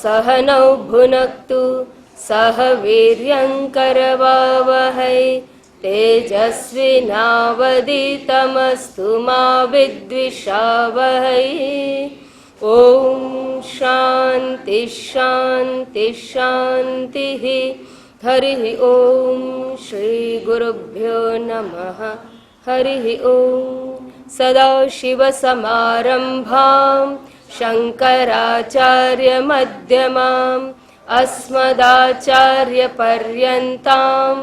सहनौ भुनक्तु सह वीर्यङ्करवावहै तेजस्विनावधीतमस्तु मा विद्विषावहै। ॐ शान्ति शान्ति शान्तिः। हरिः ॐ श्रीगुरुभ्यो नमः। हरिः ॐ। सदाशिवसमारम्भां शङ्कराचार्यमध्यमाम् अस्मदाचार्यपर्यन्तां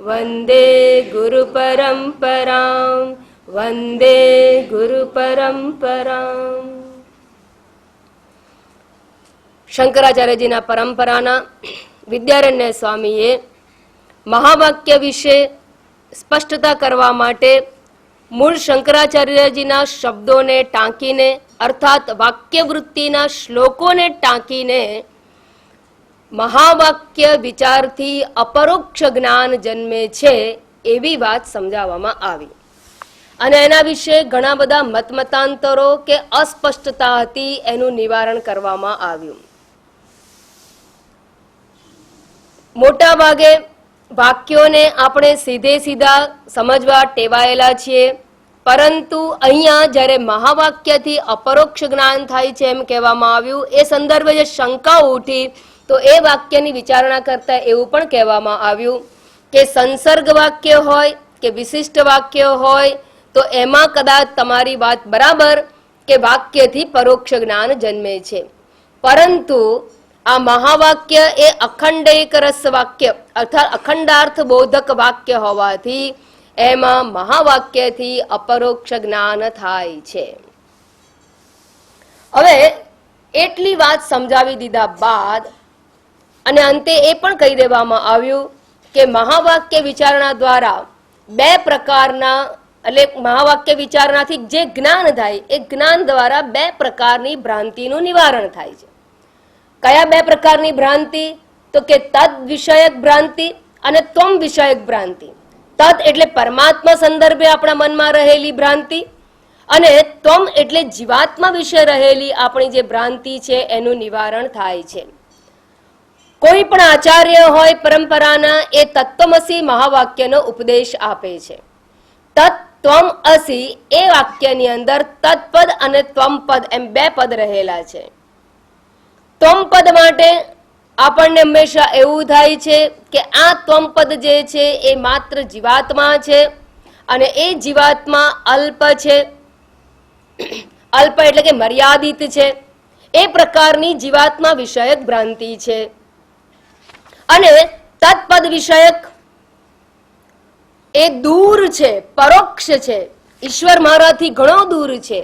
वन्दे गुरुपरम्परां। वन्दे गुरुपरम्पराम्। શંકરાચાર્યજીના પરંપરાના વિદ્યારણ્ય સ્વામીએ મહાવાક્ય વિશે સ્પષ્ટતા કરવા માટે મૂળ શંકરાચાર્યજીના શબ્દોને ટાંકીને અર્થાત વાક્યવૃત્તિના શ્લોકોને ટાંકીને મહાવાક્ય વિચારથી અપરોક્ષ જ્ઞાન જન્મે છે એવી વાત સમજાવવામાં આવી અને એના વિશે ઘણા બધા મતમતાંતરો કે અસ્પષ્ટતા હતી, એનું નિવારણ કરવામાં આવ્યું. મોટા ભાગે વાક્યોને આપણે સીધે સીધા સમજવા ટેવાયેલા છીએ, પરંતુ અહીંયા જ્યારે મહાવાક્યથી અપરોક્ષ જ્ઞાન થાય છે એમ કહેવામાં આવ્યું, એ સંદર્ભે જે શંકા ઉઠી તો એ વાક્યની વિચારણા કરતા એવું પણ કહેવામાં આવ્યું કે સંસર્ગ વાક્ય હોય કે વિશિષ્ટ વાક્ય હોય તો એમાં કદાચ તમારી વાત બરાબર કે વાક્યથી પરોક્ષ જ્ઞાન જન્મે છે, પરંતુ આ મહાવાક્ય એ અખંડ એક રસ વાક્ય અર્થાત અખંડાર્થ બોધક વાક્ય હોવાથી એમાં મહાવાક્યથી અપરોક્ષ જ્ઞાન થાય છે. હવે એટલી વાત સમજાવી દીધા બાદ અને અંતે એ પણ કહી દેવામાં આવ્યું કે મહાવાક્ય વિચારણા દ્વારા બે પ્રકારના એટલે મહાવાક્ય વિચારણાથી જે જ્ઞાન થાય એ જ્ઞાન દ્વારા બે પ્રકારની ભ્રાંતિનું નિવારણ થાય છે. કયા બે પ્રકારની ભ્રાંતિ? તો કે તદ વિષયક ભ્રાંતિ અને ત્વમ વિષયક ભ્રાંતિ. તદ એટલે પરમાત્મા સંદર્ભે આપણા મનમાં રહેલી ભ્રાંતિ અને ત્વમ એટલે જીવાત્મા વિશે રહેલી આપણી જે ભ્રાંતિ છે એનું નિવારણ થાય છે. કોઈ પણ આચાર્ય હોય પરંપરાના એ તત્વમસી મહાવાક્યનો ઉપદેશ આપે છે. તત્વમ અસી એ વાક્યની અંદર તત્પદ અને ત્વમપદ એમ બે પદ રહેલા છે. ત્વમપદ માટે આપણને હંમેશા એવું થાય છે કે આ ત્વમપદ જે છે એ માત્ર જીવાત્મા છે અને એ જીવાત્મા અલ્પ છે. અલ્પ એટલે કે મર્યાદિત છે. એ પ્રકારની જીવાત્મા વિષયક ભ્રાંતિ છે. અને તત્પદ વિષયક એ દૂર છે, પરોક્ષ છે. ઈશ્વર મારાથી ઘણો દૂર છે,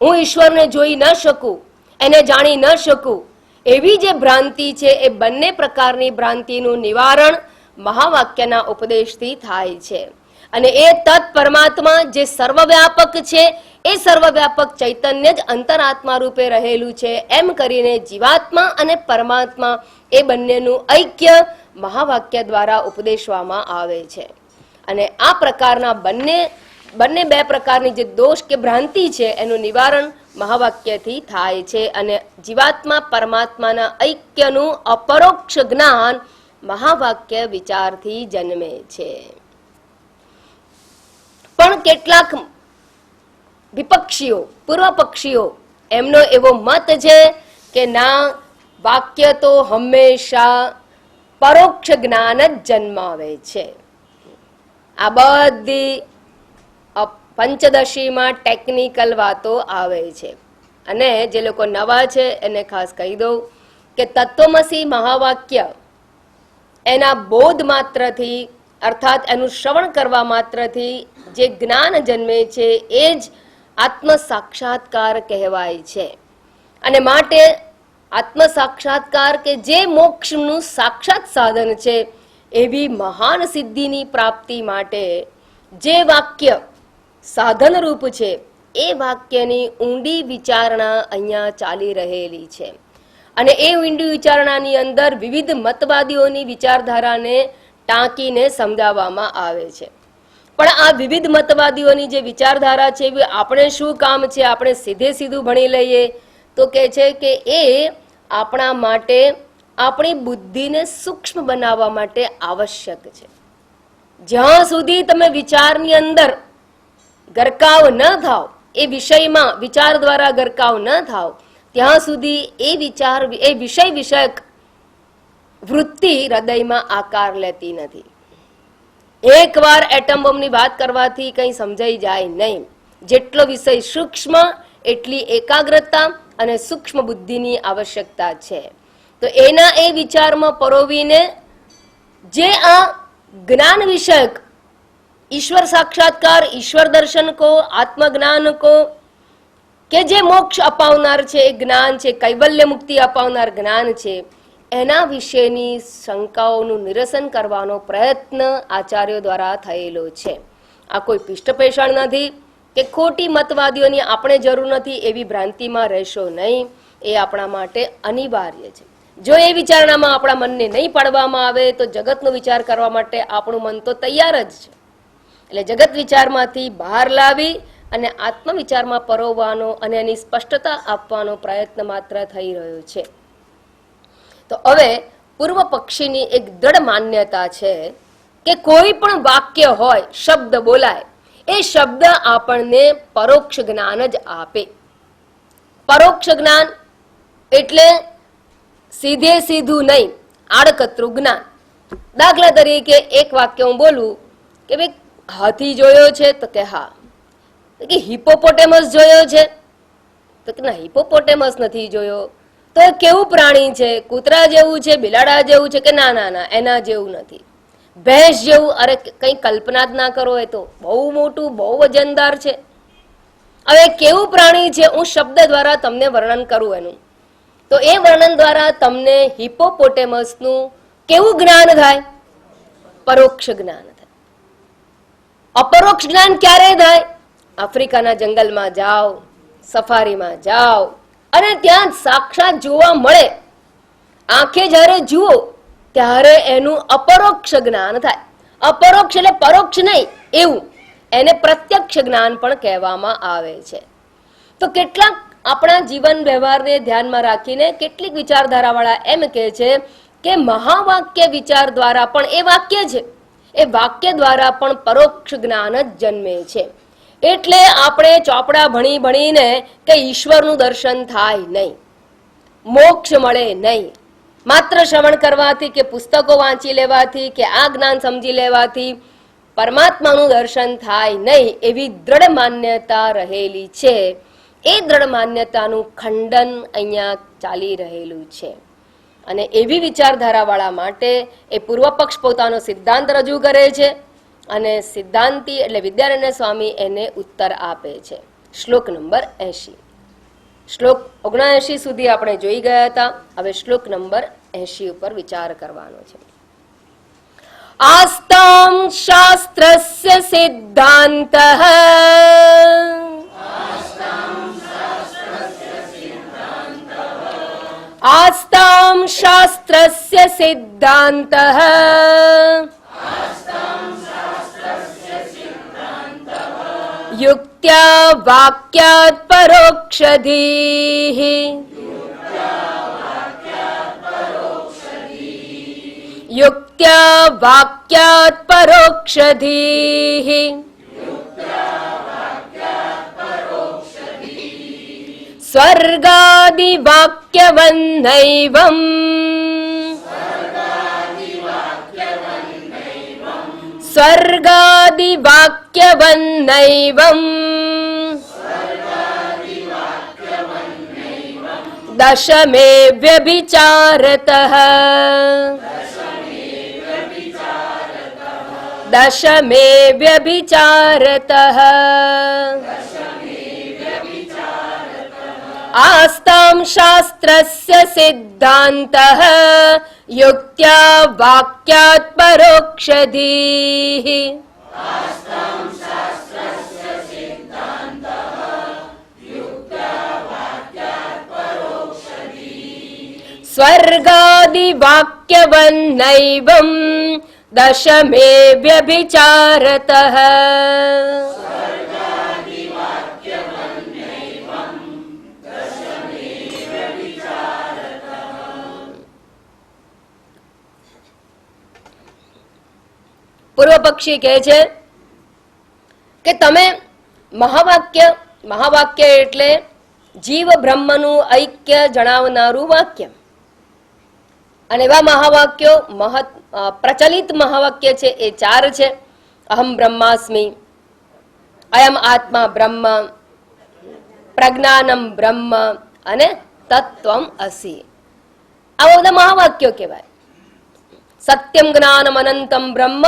હું ઈશ્વરને જોઈ ન શકું, એને જાણી ન શકું, એવી જે ભ્રાંતિ છે એ બંને પ્રકારની ભ્રાંતિનું નિવારણ મહાવાક્યના ઉપદેશથી થાય છે. અને એ તત્ પરમાત્મા જે સર્વવ્યાપક છે એ સર્વવ્યાપક ચૈતન્ય જ અંતરાત્મા રૂપે રહેલું છે એમ કરીને જીવાત્મા અને પરમાત્મા એ બંનેનું ઐક્ય મહાવાક્ય દ્વારા ઉપદેશવામાં આવે છે. અને આ પ્રકારના બંને બે પ્રકારની જે દોષ કે ભ્રાંતિ છે એનું નિવારણ મહાવાક્યથી થાય છે અને જીવાત્મા પરમાત્માના ઐક્યનું અપરોક્ષ જ્ઞાન મહાવાક્ય વિચારથી જન્મે છે. પણ કેટલાક વિપક્ષીઓ, પૂર્વ પક્ષીઓ, એમનો એવો મત છે કે ના, વાક્ય તો હંમેશા પરોક્ષ જ્ઞાન જ જન્માવે છે. આ બધી પંચદશીમાં ટેકનિકલ વાતો આવે છે અને જે લોકો નવા છે એને ખાસ કહી દઉં કે તત્વમસી મહાવાક્ય એના બોધ માત્રથી અર્થાત એનું શ્રવણ કરવા માત્રથી જે જ્ઞાન જન્મે છે એ જ આત્મ સાક્ષાત્કાર કહેવાય છે. અને માટે આત્મ સાક્ષાત્કાર કે જે મોક્ષનું સાક્ષાત સાધન છે એવી મહાન સિદ્ધિની પ્રાપ્તિ માટે જે વાક્ય સાધન રૂપ છે એ વાક્યની ઊંડી વિચારણા અહીંયા ચાલી રહેલી છે. અને એ ઊંડી વિચારણાની અંદર વિવિધ મતવાદીઓની વિચારધારાને ટાંકીને સમજાવવામાં આવે છે. પણ આ વિવિધ મતવાદીઓની જે વિચારધારા છે આપણે શું કામ છે, આપણે સીધે સીધું ભણી લઈએ તો કહે છે કે એ આપણા માટે આપણી બુદ્ધિને સૂક્ષ્મ બનાવવા માટે આવશ્યક છે. જ્યાં સુધી તમે વિચારની અંદર ગરકાવ ન થાવ, એ વિષયમાં વિચાર દ્વારા ગરકાવ ન થાવ, ત્યાં સુધી એ વિષય વિષયક વૃત્તિ હૃદયમાં આકાર લેતી નથી. એકવાર એટમ બોમ્બની વાત કરવાથી કંઈ સમજાઈ જાય નહીં. જેટલો વિષય સૂક્ષ્મ એટલી એકાગ્રતા અને સૂક્ષ્મ બુદ્ધિની આવશ્યકતા છે. તો એના એ વિચારમાં પરોવીને જે આ જ્ઞાન વિષયક ઈશ્વર સાક્ષાત્કાર, ઈશ્વર દર્શન કો, આત્મજ્ઞાન કો, કે જે મોક્ષ અપાવનાર છે એ જ્ઞાન છે, કૈવલ્ય મુક્તિ અપાવનાર જ્ઞાન છે, એના વિશેની શંકાઓનું નિરસન કરવાનો પ્રયત્ન આચાર્યો દ્વારા થયેલો છે. આ કોઈ પૃષ્ઠપોષણ નથી કે ખોટી મતવાદીઓની આપણે જરૂર નથી એવી ભ્રાંતિમાં રહેશો નહીં. એ આપણા માટે અનિવાર્ય છે. જો એ વિચારણામાં આપણા મનને નહીં પાડવામાં આવે તો જગતનો વિચાર કરવા માટે આપણું મન તો તૈયાર જ છે. એટલે જગત વિચારમાંથી બહાર લાવી અને આત્મવિચારમાં પરોવવાનો અને એની સ્પષ્ટતા આપવાનો પ્રયત્ન માત્ર થઈ રહ્યો છે. તો હવે પૂર્વ પક્ષીની એક દ્રઢ માન્યતા છે કે કોઈ પણ વાક્ય હોય, શબ્દ બોલાય, એ શબ્દ આપણને પરોક્ષ જ્ઞાન જ આપે. પરોક્ષ જ્ઞાન એટલે સીધે સીધું નહીં, આડકતરું જ્ઞાન. દાખલા તરીકે એક વાક્ય હું બોલું કે ભાઈ હાથી જોયો છે, તો કે હા. કે હિપોપોટેમસ જોયો છે, તો કે ના, હિપોપોટેમસ નથી જોયો. તો એ કેવું પ્રાણી છે? કૂતરા જેવું છે, બિલાડા જેવું છે? કે ના ના ના, એના જેવું નથી. ભેંસ જેવું? અરે કંઈ કલ્પના જ ના કરો, એ તો બહુ મોટું, બહુ વજનદાર છે. હવે કેવું પ્રાણી છે હું શબ્દ દ્વારા તમને વર્ણન કરું એનું, તો એ વર્ણન દ્વારા તમને હિપોપોટેમસનું કેવું જ્ઞાન થાય? પરોક્ષ જ્ઞાન થાય. અપરોક્ષ જ્ઞાન ક્યારે થાય? આફ્રિકાના જંગલમાં જાઓ, સફારીમાં જાઓ અને ત્યાં સાક્ષાત જોવા મળે. આંખે જ્યારે જુઓ ત્યારે એનું અપરોક્ષ જ્ઞાન થાય. અપરોક્ષ એટલે પરોક્ષ નહીં એવું, એને પ્રત્યક્ષ જ્ઞાન પણ કહેવામાં આવે છે. તો કેટલાક આપણા જીવન વ્યવહારને ધ્યાનમાં રાખીને કેટલીક વિચારધારાવાળા એમ કહે છે કે મહાવાક્ય વિચાર દ્વારા પણ, એ વાક્ય છે, એ વાક્ય દ્વારા પણ પરોક્ષ જ્ઞાન જ જન્મે છે. એટલે આપણે ચોપડા ભણી ભણીને કે ઈશ્વરનું દર્શન થાય નહીં, મોક્ષ મળે નહીં, માત્ર શ્રવણ કરવાથી કે પુસ્તકો વાંચી લેવાથી કે આ જ્ઞાન સમજી લેવાથી પરમાત્માનું દર્શન થાય નહીં, એવી દ્રઢ માન્યતા રહેલી છે. એ દ્રઢ માન્યતાનું ખંડન અહીંયા ચાલી રહેલું છે. અને એવી વિચારધારાવાળા માટે એ પૂર્વ પક્ષ પોતાનો સિદ્ધાંત રજૂ કરે છે અને સિદ્ધાંતી એટલે વિદ્યારણ્ય સ્વામી એને ઉત્તર આપે છે. શ્લોક નંબર 80. શ્લોક 79 સુધી આપણે જોઈ ગયા હતા. હવે શ્લોક નંબર 80 ઉપર વિચાર કરવાનો છે. આસ્તામ શાસ્ત્રસ્ય સિદ્ધાંતઃ આસ્તામ શાસ્ત્રસ્ય સિદ્ધાંતઃ યુક્ત્યા વાક્યાત પરોક્ષધીઃ યુક્ત્યા વાક્યાત પરોક્ષધીઃ સ્વર્ગાદિ વાક્યવન્નૈવં સ્વર્ગાદિ વાક્યવન્નૈવં દશમે વ્યભિચારતઃ દશમે વ્યભિચારતઃ આસ્તામ શાસ્ત્રસ્ય સિદ્ધાંતઃ યુક્ત્યા વાક્યાત પરોક્ષધીઃ સ્વર્ગાદિ વાક્યવન્નૈવં દશમે વ્યભિચારતઃ પૂર્વ પક્ષી કહે છે કે તમે મહાવાક્ય એટલે જીવ બ્રહ્મનું ઐક્ય જણાવનારું વાક્ય, અને એવા મહાવાક્યો પ્રચલિત મહાવાક્ય છે એ 4 છે. અહમ બ્રહ્માસ્મિ, અયમ આત્મા બ્રહ્મ, પ્રજ્ઞાનમ બ્રહ્મ અને તત્વમ અસી. આવા બધા મહાવાક્યો કહેવાય. સત્યમ જ્ઞાનમ અનંતમ બ્રહ્મ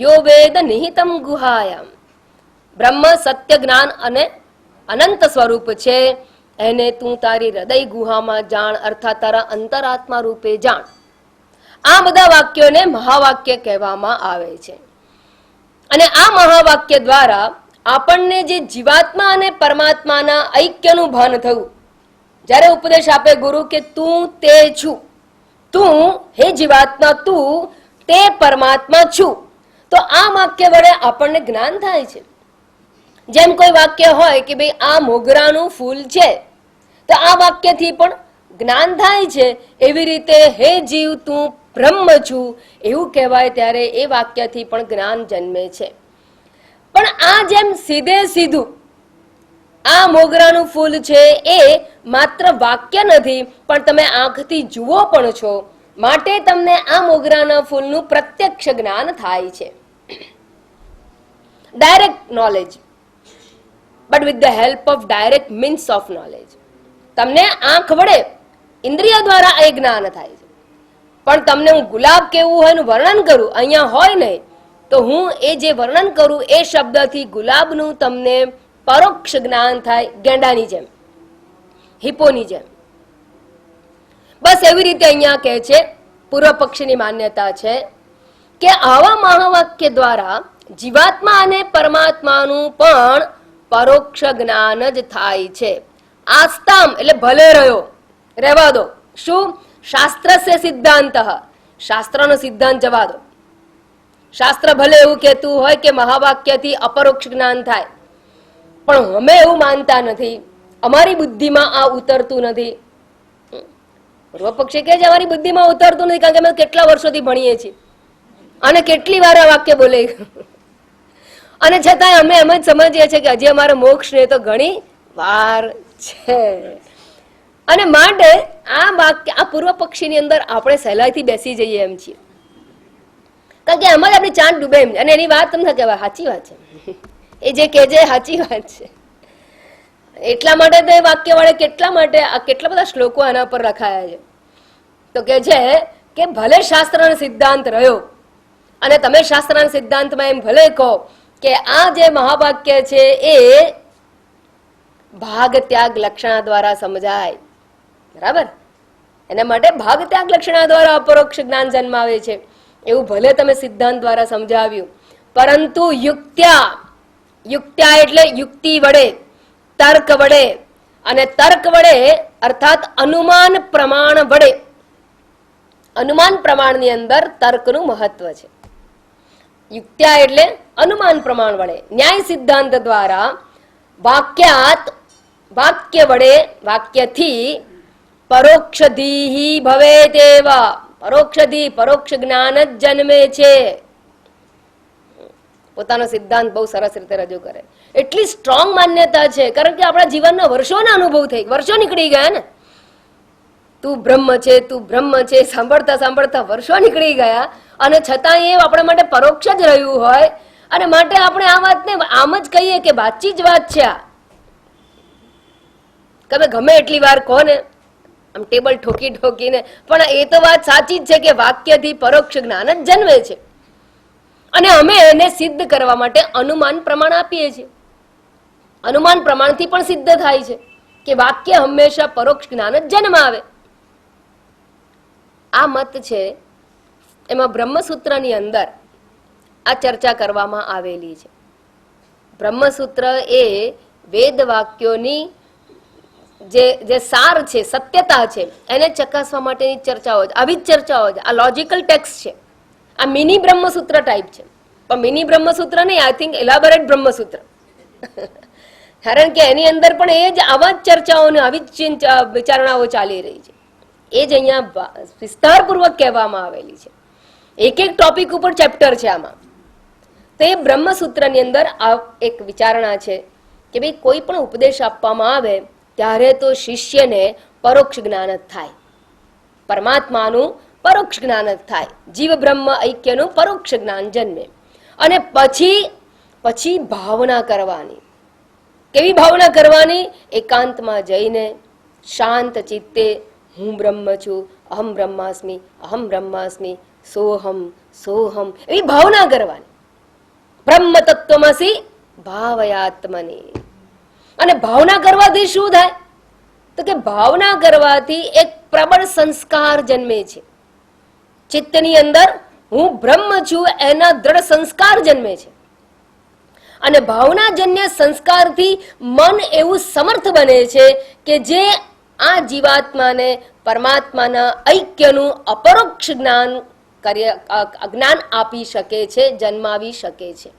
યો વેદ નિહિતમ ગુહાયામ. બ્રહ્મ સત્ય જ્ઞાન અને અનંત સ્વરૂપ છે, એને તું તારી હૃદય ગુહામાં જાણ, અર્થાત તારા અંતરાત્મા રૂપે જાણ. આ બધા વાક્યોને મહાવાક્ય કહેવામાં આવે છે. અને આ મહાવાક્ય દ્વારા આપણને જે જીવાત્મા અને પરમાત્માના ઐક્યનું ભાન થયું. જ્યારે ઉપદેશ આપે ગુરુ કે તું તે છું, તું હે જીવાત્મા તું તે પરમાત્મા છું, તો આ વાક્ય વડે આપણને જ્ઞાન થાય છે. જેમ કોઈ વાક્ય હોય કે ભાઈ આ મોગરાનું ફૂલ છે, તો આ વાક્યથી પણ જ્ઞાન થાય છે. એવી રીતે હે જીવ તું બ્રહ્મ છું એવું કહેવાય, ત્યારે એ વાક્યથી પણ જ્ઞાન જન્મે છે. પણ આ જેમ સીધે સીધું આ મોગરાનું ફૂલ છે એ માત્ર વાક્ય નથી, પણ તમે આંખથી જુઓ પણ છો, માટે તમને આ મોગરાના ફૂલનું પ્રત્યક્ષ જ્ઞાન થાય છે. Direct knowledge, but with the help of direct means of knowledge. તમને આંખ વડે ઇન્દ્રિય દ્વારા એ જ્ઞાન થાય છે. પણ તમને હું ગુલાબ કેવું હોય એનું વર્ણન કરું, અહીંયા હોય નહીં, તો હું એ જે વર્ણન કરું એ શબ્દથી ગુલાબનું તમને પરોક્ષ જ્ઞાન થાય, ગેંડાની જેમ, હિપ્પોની જેમ. બસ એવી રીતે અહીંયા કહે છે, પૂર્વ પક્ષની માન્યતા છે કે આવા મહાવાક્ય દ્વારા જીવાત્મા અને પરમાત્માનું પણ પરોક્ષ જ્ઞાન જ થાય છે. આસ્તામ એટલે ભલે રહ્યો, રહેવા દો. શું? શાસ્ત્રસ્ય સિદ્ધાંત, શાસ્ત્રનો સિદ્ધાંત જવા દો. શાસ્ત્ર ભલે એવું કહેતું હોય કે મહાવાક્યથી અપરોક્ષ જ્ઞાન થાય, પણ અમે એવું માનતા નથી, અમારી બુદ્ધિમાં આ ઉતરતું નથી. પૂર્વ પક્ષી કહે છે અમારી બુદ્ધિમાં ઉતરતું નથી, કારણ કે અમે કેટલા વર્ષોથી ભણીએ છીએ અને કેટલી વાર આ વાક્ય બોલે, અને છતાંય અમે એમ જ સમજીએ છીએ કે હજી અમારે મોક્ષને તો ઘણી વાર છે. અને માટે આ વાક્ય, આ પૂર્વ પક્ષીની અંદર આપણે સહેલાઈથી બેસી જઈએ એમ છીએ, કારણ કે એમાં જ આપણી ચાંદ ડૂબે એમ. અને એની વાત તમને કહેવાય સાચી વાત છે, એ જે કહે છે સાચી વાત છે. એટલા માટે તો એ વાક્ય વડે કેટલા બધા શ્લોકો એના પર લખાયા છે. તો કે છે કે ભલે શાસ્ત્રનો સિદ્ધાંત રહ્યો, અને તમે શાસ્ત્રના સિદ્ધાંતમાં એમ ભલે કહો કે આ જે મહાવાક્ય છે એ ભાગ ત્યાગ લક્ષણા દ્વારા સમજાય, બરાબર? એના માટે ભાગ ત્યાગ લક્ષણા દ્વારા અપરોક્ષ જ્ઞાન જન્માવે છે, એવું ભલે તમે સિદ્ધાંત દ્વારા સમજાવ્યું, પરંતુ યુક્ત્યા એટલે યુક્તિ વડે, તર્ક વડે, અને તર્ક વડે અર્થાત અનુમાન પ્રમાણ વડે. અનુમાન પ્રમાણની અંદર તર્કનું મહત્વ છે. યુક્ત્યા એટલે અનુમાન પ્રમાણ વડે, ન્યાય સિદ્ધાંત દ્વારા વાક્ય વડે, વાક્યથી પરોક્ષધીહી ભવેતેવ, પરોક્ષ જ્ઞાન જ જન્મે છે. પોતાનો સિદ્ધાંત બહુ સરસ રીતે રજૂ કરે. એટલી સ્ટ્રોંગ માન્યતા છે, કારણ કે આપણા જીવનના વર્ષોના અનુભવ થઈ, વર્ષો નીકળી ગયા ને. તું બ્રહ્મ છે, તું બ્રહ્મ છે, સાંભળતા સાંભળતા વર્ષો નીકળી ગયા, અને છતાં એ આપણા માટે પરોક્ષ જ રહ્યું હોય. અને માટે આપણે આ વાતને આમ જ કહીએ કે વાતચી જ વાત છે આ. તમે ગમે એટલી વાર કહો ને, આમ ટેબલ ઠોકીને, પણ એ તો વાત સાચી જ છે કે વાક્યથી પરોક્ષ જ્ઞાન જ જન્મે છે. અને અમે એને સિદ્ધ કરવા માટે અનુમાન પ્રમાણ આપીએ છીએ. અનુમાન પ્રમાણથી પણ સિદ્ધ થાય છે કે વાક્ય હંમેશા પરોક્ષ જ્ઞાન જ જન્માવે. આ મત છે, એમાં બ્રહ્મસૂત્રની અંદર આ ચર્ચા કરવામાં આવેલી છે. બ્રહ્મસૂત્ર એ વેદ વાક્યોની જે સાર છે, સત્યતા છે, એને ચકાસવા માટેની ચર્ચાઓ, આવી જ ચર્ચાઓ છે. આ લોજિકલ ટેક્સ્ટ છે, આ મિની બ્રહ્મસૂત્ર ટાઈપ છે. પણ મિની બ્રહ્મસૂત્ર નહીં, આઈ થિંક એલાબોરેટ બ્રહ્મસૂત્ર, કારણ કે એની અંદર પણ એ જ આવા જ ચર્ચાઓ, આવી જ વિચારણાઓ ચાલી રહી છે. એ જ અહીંયા વિસ્તારપૂર્વક કહેવામાં આવેલી છે. એક એક ટોપિક ઉપર ચેપ્ટર છે આમાં. તો એ બ્રહ્મસૂત્રની અંદર આ એક વિચારણા છે કે ભાઈ કોઈ પણ ઉપદેશ આપવામાં આવે ત્યારે તો શિષ્યને પરોક્ષ જ્ઞાન જ થાય, પરમાત્માનું પરોક્ષ જ્ઞાન જ થાય, જીવ બ્રહ્મ ઐક્યનું પરોક્ષ જ્ઞાન જન્મે. અને પછી ભાવના કરવાની. કેવી ભાવના કરવાની? એકાંતમાં જઈને શાંત ચિત્તે હું બ્રહ્મ છું, અહમ બ્રહ્માસ્મિ, અહમ બ્રહ્માસ્મિ, સોહમ સોહમ, એવી ભાવના કરવાની. બ્રહ્મ તત્વમસી ભાવયાત્મની. અને ભાવના કરવાથી શું થાય? તો કે ભાવના કરવાથી એક પ્રબળ સંસ્કાર જન્મે છે ચિત્તની અંદર. હું બ્રહ્મ છું એના દ્રઢ સંસ્કાર જન્મે છે. અને ભાવનાજન્ય સંસ્કારથી મન એવું સમર્થ બને છે કે જે આ જીવાત્માને પરમાત્માના ઐક્યનું અપરોક્ષ જ્ઞાન આપી શકે છે, જન્માવી શકે છે.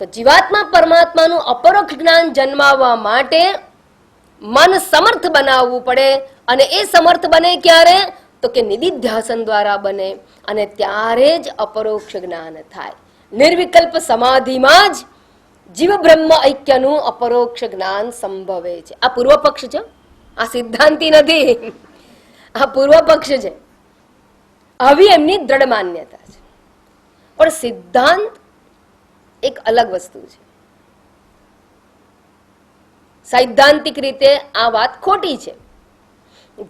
તો જીવાત્મા પરમાત્માનું અપરોક્ષ જ્ઞાન જન્માવવા માટે મન સમર્થ બનાવવું પડે. અને એ સમર્થ બને ક્યારે? તો કે નિધિધ્યાસન દ્વારા બને. અને ત્યારે જ અપરોક્ષ જ્ઞાન થાય. નિર્વિકલ્પ સમાધિમાં જ જીવ બ્રહ્મ ઐક્યનું અપરોક્ષ જ્ઞાન સંભવે છે. આ પૂર્વ પક્ષ છે, આ સિદ્ધાંતી નથી, આ પૂર્વ પક્ષ છે. આવી એમની દ્રઢ માન્યતા છે. પણ સિદ્ધાંત એક અલગ વસ્તુ છે. સૈદ્ધાંતિક રીતે આ વાત ખોટી છે.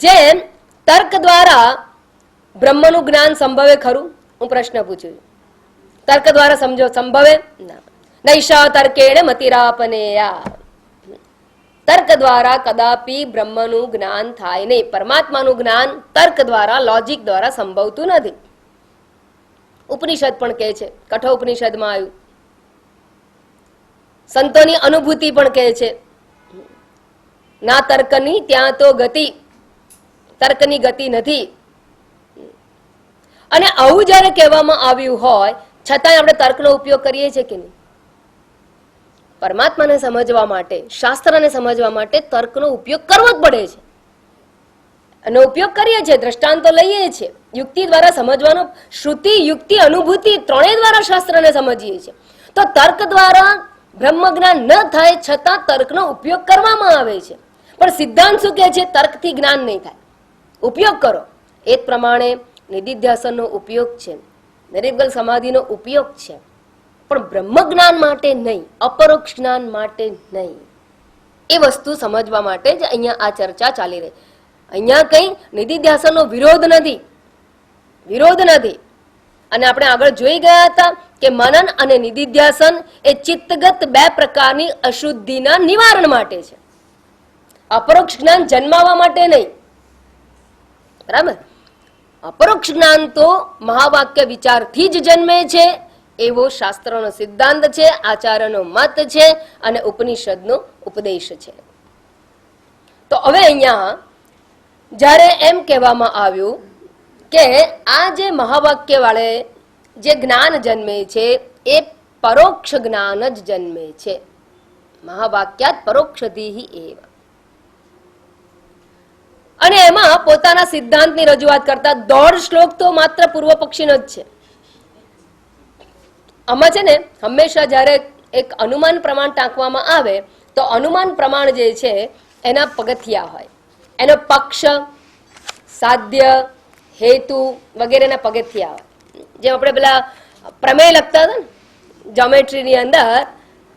જેમ તર્ક દ્વારા બ્રહ્મનું જ્ઞાન સંભવે ખરું? હું પ્રશ્ન પૂછું છું. તર્ક દ્વારા સમજો સંભવે? ના. નૈષા તર્કેણ મતિરાપનેયા. તર્ક દ્વારા કદાપી બ્રહ્મનું જ્ઞાન થાય નહીં. પરમાત્માનું જ્ઞાન તર્ક દ્વારા, લોજિક દ્વારા સંભવતું નથી. ઉપનિષદ પણ કહે છે, કઠોપનિષદમાં આવ્યું. સંતોની અનુભૂતિ પણ કહે છે, ના તર્કની ત્યાં તો ગતિ, તર્કની ગતિ નથી. અને આવું જયારે કહેવામાં આવ્યું હોય છતાંય આપણે તર્કનો ઉપયોગ કરીએ છીએ કે નહીં? પરમાત્માને સમજવા માટે, શાસ્ત્રને સમજવા માટે તર્કનો ઉપયોગ કરવો જ પડે છે. એનો ઉપયોગ કરીએ છીએ, દ્રષ્ટાંતો લઈએ છીએ, યુક્તિ દ્વારા સમજવાનો, શ્રુતિ, યુક્તિ, અનુભૂતિ ત્રણેય દ્વારા શાસ્ત્રને સમજીએ છીએ. તો તર્ક દ્વારા બ્રહ્મ જ્ઞાન ન થાય છતાં તર્કનો ઉપયોગ કરવામાં આવે છે. પણ સિદ્ધાંત શું કહે છે? તર્કથી જ્ઞાન નહીં થાય, ઉપયોગ કરો. એ જ પ્રમાણે નિધિધ્યાસનનો ઉપયોગ છે, નિર્વિકલ્પ સમાધિનો ઉપયોગ છે, પણ બ્રહ્મ જ્ઞાન માટે નહીં, અપરોક્ષ જ્ઞાન માટે નહીં. એ વસ્તુ સમજવા માટે જ અહીંયા આ ચર્ચા ચાલી રહી. અહીંયા કઈ નિધિધ્યાસનનો વિરોધ નથી, વિરોધ નથી. અને આપણે આગળ જોઈ ગયા હતા કે મનન અને નિધિધ્યાસન એ ચિત્તગત બે પ્રકારની અશુદ્ધિના નિવારણ માટે છે, અપરોક્ષ જ્ઞાન જન્માવા માટે નહીં. બરાબર? અપરોક્ષ જ્ઞાન તો મહાવાક્ય વિચારથી જ જન્મે છે એવો શાસ્ત્રનો સિદ્ધાંત છે, આચાર્યનો મત છે અને ઉપનિષદનો ઉપદેશ છે. તો હવે અહીંયા જ્યારે એમ કહેવામાં આવ્યું કે આ જે મહાવાક્ય વાળે જે જ્ઞાન જન્મે છે એ પરોક્ષ જ્ઞાન જ જન્મે છે. મહાવાક્યાત પરોક્ષધિ એવ. અને એમાં પોતાના સિદ્ધાંતની રજૂઆત કરતા 1.5 શ્લોક તો માત્ર પૂર્વ પક્ષીનો જ છે. આમાં છે ને હંમેશા જ્યારે એક અનુમાન પ્રમાણ ટાંકવામાં આવે તો અનુમાન પ્રમાણ જે છે એના પગથિયા હોય, એનો પક્ષ, સાધ્ય, હેતુ વગેરેના પગથિયા હોય. જેમ આપણે પેલા પ્રમેય લખતા હતા ને, જ્યોમેટ્રીની અંદર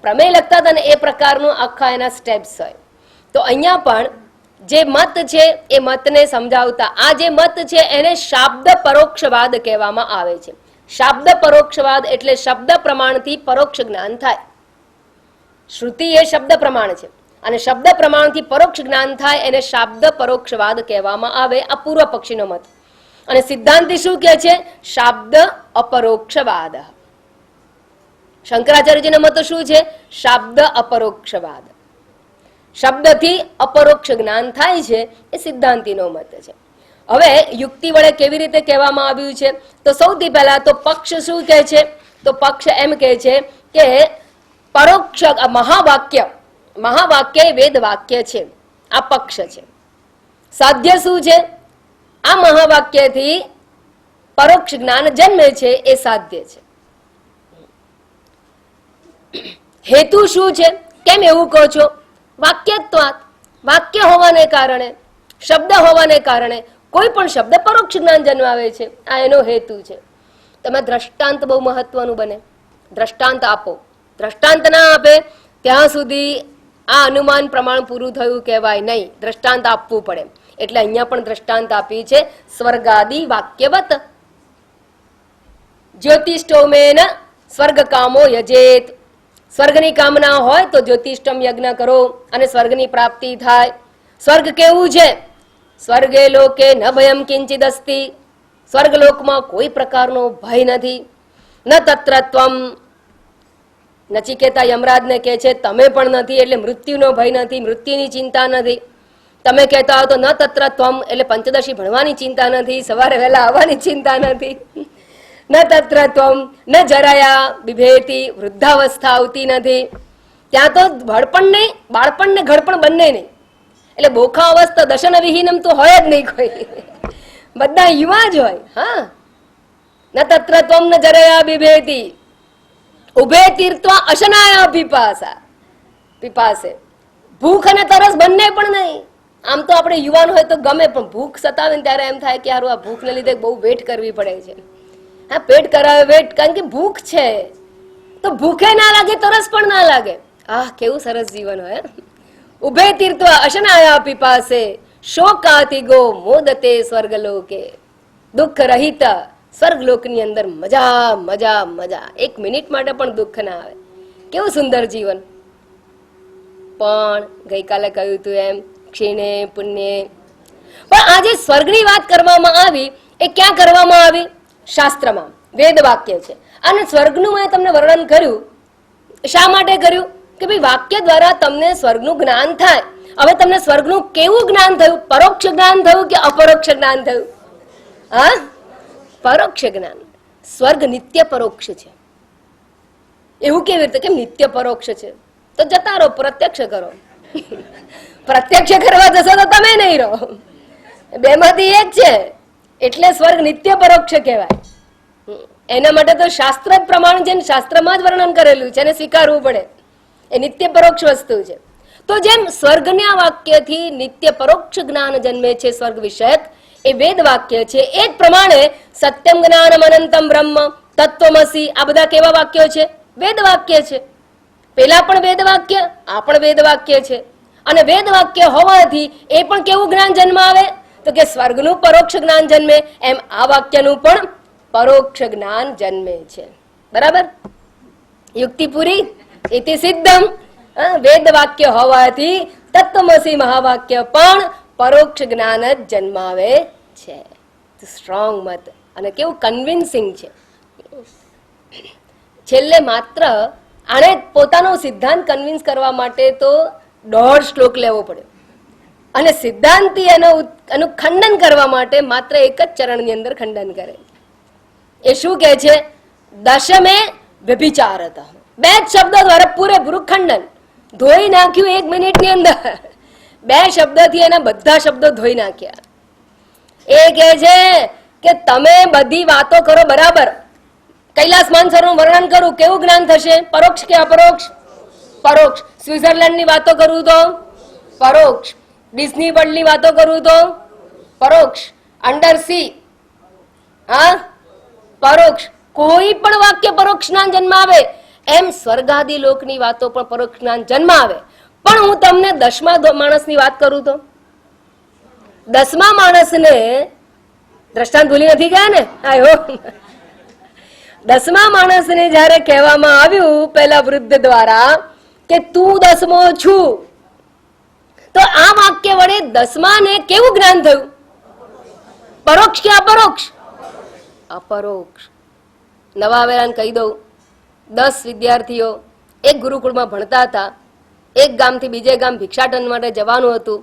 પ્રમેય લખતા હતા ને, એ પ્રકારનું આખા એના સ્ટેપ્સ હોય. તો અહીંયા પણ જે મત છે એ મતને સમજાવતા આ જે મત છે એને શાબ્દ પરોક્ષવાદ કહેવામાં આવે છે. શાબ્દ પરોક્ષવાદ એટલે શબ્દ પ્રમાણથી પરોક્ષ જ્ઞાન થાય. શ્રુતિ એ શબ્દ પ્રમાણ છે અને શબ્દ પ્રમાણથી પરોક્ષ જ્ઞાન થાય એને શાબ્દ પરોક્ષવાદ કહેવામાં આવે. આ પૂર્વ પક્ષીનો મત. અને સિદ્ધાંતિ શું કહે છે? શાબ્દ અપરોક્ષવાદ. શંકરાચાર્યજીનો મત શું છે? શાબ્દ અપરોક્ષવાદ. શબ્દથી અપરોક્ષ જ્ઞાન થાય છે એ સિદ્ધાંતિનો મત છે. હવે યુક્તિ વડે કેવી રીતે કહેવામાં આવ્યું છે? તો સૌથી પહેલા તો પક્ષ શું કહે છે? તો પક્ષ એમ કહે છે કે પરોક્ષ મહાવાક્ય, મહાવાક્ય વેદ વાક્ય છે, આ પક્ષ છે. સાધ્ય શું છે? આ મહાવાક્યથી પરોક્ષ જ્ઞાન જન્મે છે એ સાધ્ય છે. હેતુ શું છે? કેમ એવું કહો છો? વાક્યત્વાત, વાક્ય હોવાને કારણે, શબ્દ હોવાને કારણે કોઈ પણ શબ્દ પરોક્ષ જ્ઞાન જન્માવે છે. આ એનો હેતુ છે. તમે દ્રષ્ટાંત બહુ મહત્વનું બને. દ્રષ્ટાંત આપો. દ્રષ્ટાંત ના આપે ત્યાં સુધી આ અનુમાન પ્રમાણ પૂરું થયું કહેવાય નહીં. દ્રષ્ટાંત આપવું પડે. એટલે અહીંયા પણ દ્રષ્ટાંત આપી છે. સ્વર્ગાદી વાક્યવત જ્યોતિષ્ઠોમેન સ્વર્ગ કામો યજેત. સ્વર્ગની કામના હોય તો જ્યોતિષ્ઠમ યજ્ઞ કરો અને સ્વર્ગની પ્રાપ્તિ થાય. સ્વર્ગ કેવું છે? સ્વર્ગે લોકે ન ભયમ કિંચિદ અસ્તિ. સ્વર્ગલોકમાં કોઈ પ્રકારનો ભય નથી. ન તત્ર ત્વમ, નચિકેતા યમરાજને કહે છે તમે પણ નથી, એટલે મૃત્યુનો ભય નથી, મૃત્યુની ચિંતા નથી. તમે કહેતા હો તો ન તત્ર ત્વમ, એટલે પંચદશી ભણવાની ચિંતા નથી, સવારે વહેલા આવવાની ચિંતા નથી. ન તત્ર ત્વમ ન જરાયા બિભેતી, વૃદ્ધાવસ્થા આવતી નથી. ત્યાં તો ભડપણ નહીં, બાળપણ ને ઘડપણ બંને નહીં. એટલે બોખા અવસ્થા દશન વિહીનમ તો હોય જ નહીં કોઈ, બધા યુવા જ હોય. હા, ન તત્ર ત્વમ ન જરાયા બિભેતી, ઉભે તીર્થવા અશનાયા પીપાસે. ભૂખ અને તરસ બંને પણ નહીં. આમ તો આપણે યુવાન હોય તો ગમે, પણ ભૂખ સતાવે ને ત્યારે એમ થાય કે હારું આ ભૂખને લીધે બહુ વેટ કરવી પડે છે. હા, પેટ કરાવે વેટ, કારણ કે ભૂખ છે. તો ભૂખે ના લાગે, તરસ પણ ના લાગે. આહ, કેવું સરસ જીવન હોય. ઉભે તીર્થવા અશનાયા પીપાસે, શોકાતિગો મોદતે સ્વર્ગલોકે. દુઃખ રહિત સ્વર્ગલોકની અંદર મજા મજા મજા. એક મિનિટ માટે પણ દુઃખ ના આવે. કેવું સુંદર જીવન. પણ ગઈકાલે કહ્યું હતું એમ ક્ષીણે પુણ્ય. પણ આજે સ્વર્ગની વાત કરવામાં આવી એ ક્યાં કરવામાં આવી? શાસ્ત્રમાં, વેદ વાક્ય છે. અને સ્વર્ગનું મેં તમને વર્ણન કર્યું. શા માટે કર્યું? કે ભાઈ વાક્ય દ્વારા તમને સ્વર્ગનું જ્ઞાન થાય. હવે તમને સ્વર્ગનું કેવું જ્ઞાન થયું? પરોક્ષ જ્ઞાન થયું કે અપરોક્ષ જ્ઞાન થયું? હા, પરોક્ષ જ્ઞાન. સ્વર્ગ નિત્ય પરોક્ષ છે. એવું કેવી રીતે? કેમ નિત્ય પરોક્ષ છે? તો જતા રહો, પ્રત્યક્ષ કરો. પ્રત્યક્ષ કરવા જશો તો તમે નહીં રહો, બેમાંથી એક છે. એટલે સ્વર્ગ નિત્ય પરોક્ષ કહેવાય. એના માટે તો શાસ્ત્ર જ પ્રમાણ છે, શાસ્ત્રમાં જ વર્ણન કરેલું છે, એને સ્વીકારવું પડે. એ નિત્ય પરોક્ષ વસ્તુ છે. તો જેમ સ્વર્ગના વાક્યથી નિત્ય પરોક્ષ જ્ઞાન જન્મે છે, સ્વર્ગ વિષયક એ વેદ વાક્ય છે. એ જ પ્રમાણે સત્યમ જ્ઞાનમ અનંતમ બ્રહ્મ, તત્વમસી, આ બધા કેવા વાક્યો છે? વેદ વાક્ય છે. પેલા પણ વેદ વાક્ય, આ પણ વેદ વાક્ય છે. અને વેદ વાક્ય હોવાથી એ પણ કેવું જ્ઞાન જન્મ આવે? તો કે સ્વર્ગનું પરોક્ષ જ્ઞાન જન્મે, એમ આ વાક્યનું પણ પરોક્ષ જ્ઞાન જન્મે છે. બરાબર? યુક્તિ પૂરી? ઇતિ સિદ્ધમ. વેદ વાક્ય હોવાથી તત્વમસી મહાવાક્ય પણ પરોક્ષ જ્ઞાન જ જન્માવે છે. સ્ટ્રોંગ મત, અને કેવું કન્વિન્સિંગ છે. છેલ્લે માત્ર આને પોતાનો સિદ્ધાંત કન્વિન્સ કરવા માટે તો 1.5 શ્લોક લેવો પડે, અને સિદ્ધાંતી એનું ખંડન કરવા માટે માત્ર એક જ ચરણની અંદર ખંડન કરે. એ શું કહે છે? દશમે વ્યભિચારત. 2 શબ્દો દ્વારા પૂરેપૂરું ખંડન. ધોઈ નાખ્યું 1 મિનિટની અંદર. 2 શબ્દથી એના બધા શબ્દો ધોઈ નાખ્યા. એ કહે છે કે તમે બધી વાતો કરો બરાબર, કૈલાસ માનસરોવરનું વર્ણન કરું, કેવું જ્ઞાન થશે? પરોક્ષ કે અપરોક્ષ? પરોક્ષ. સ્વિટ્ઝરલેન્ડની વાતો કરું તો પરોક્ષ. ડિઝની વર્લ્ડની વાતો કરું તો પરોક્ષ. અંડર સી, હા, પરોક્ષ. કોઈ પણ વાક્ય પરોક્ષ જ્ઞાન જન્માવે. એમ સ્વર્ગાદી લોકની વાતો પણ પરોક્ષ જ્ઞાન જન્માવે. પણ હું તમને 10મા માણસની વાત કરું તો 10મા માણસને દ્રષ્ટાંત ભૂલી નથી ગયા ને? આયો 10મા માણસને જયારે કહેવામાં આવ્યું પેલા વૃદ્ધ દ્વારા કે તું 10મો છું, તો આ વાક્ય વડે 10માને કેવું જ્ઞાન થયું? પરોક્ષ કે અપરોક્ષ? અપરોક્ષ. નવા આવેલાને કહી દઉં, 10 વિદ્યાર્થીઓ એક ગુરુકુળમાં ભણતા હતા. એક ગામથી બીજે ગામ ભિક્ષાટન માટે જવાનું હતું.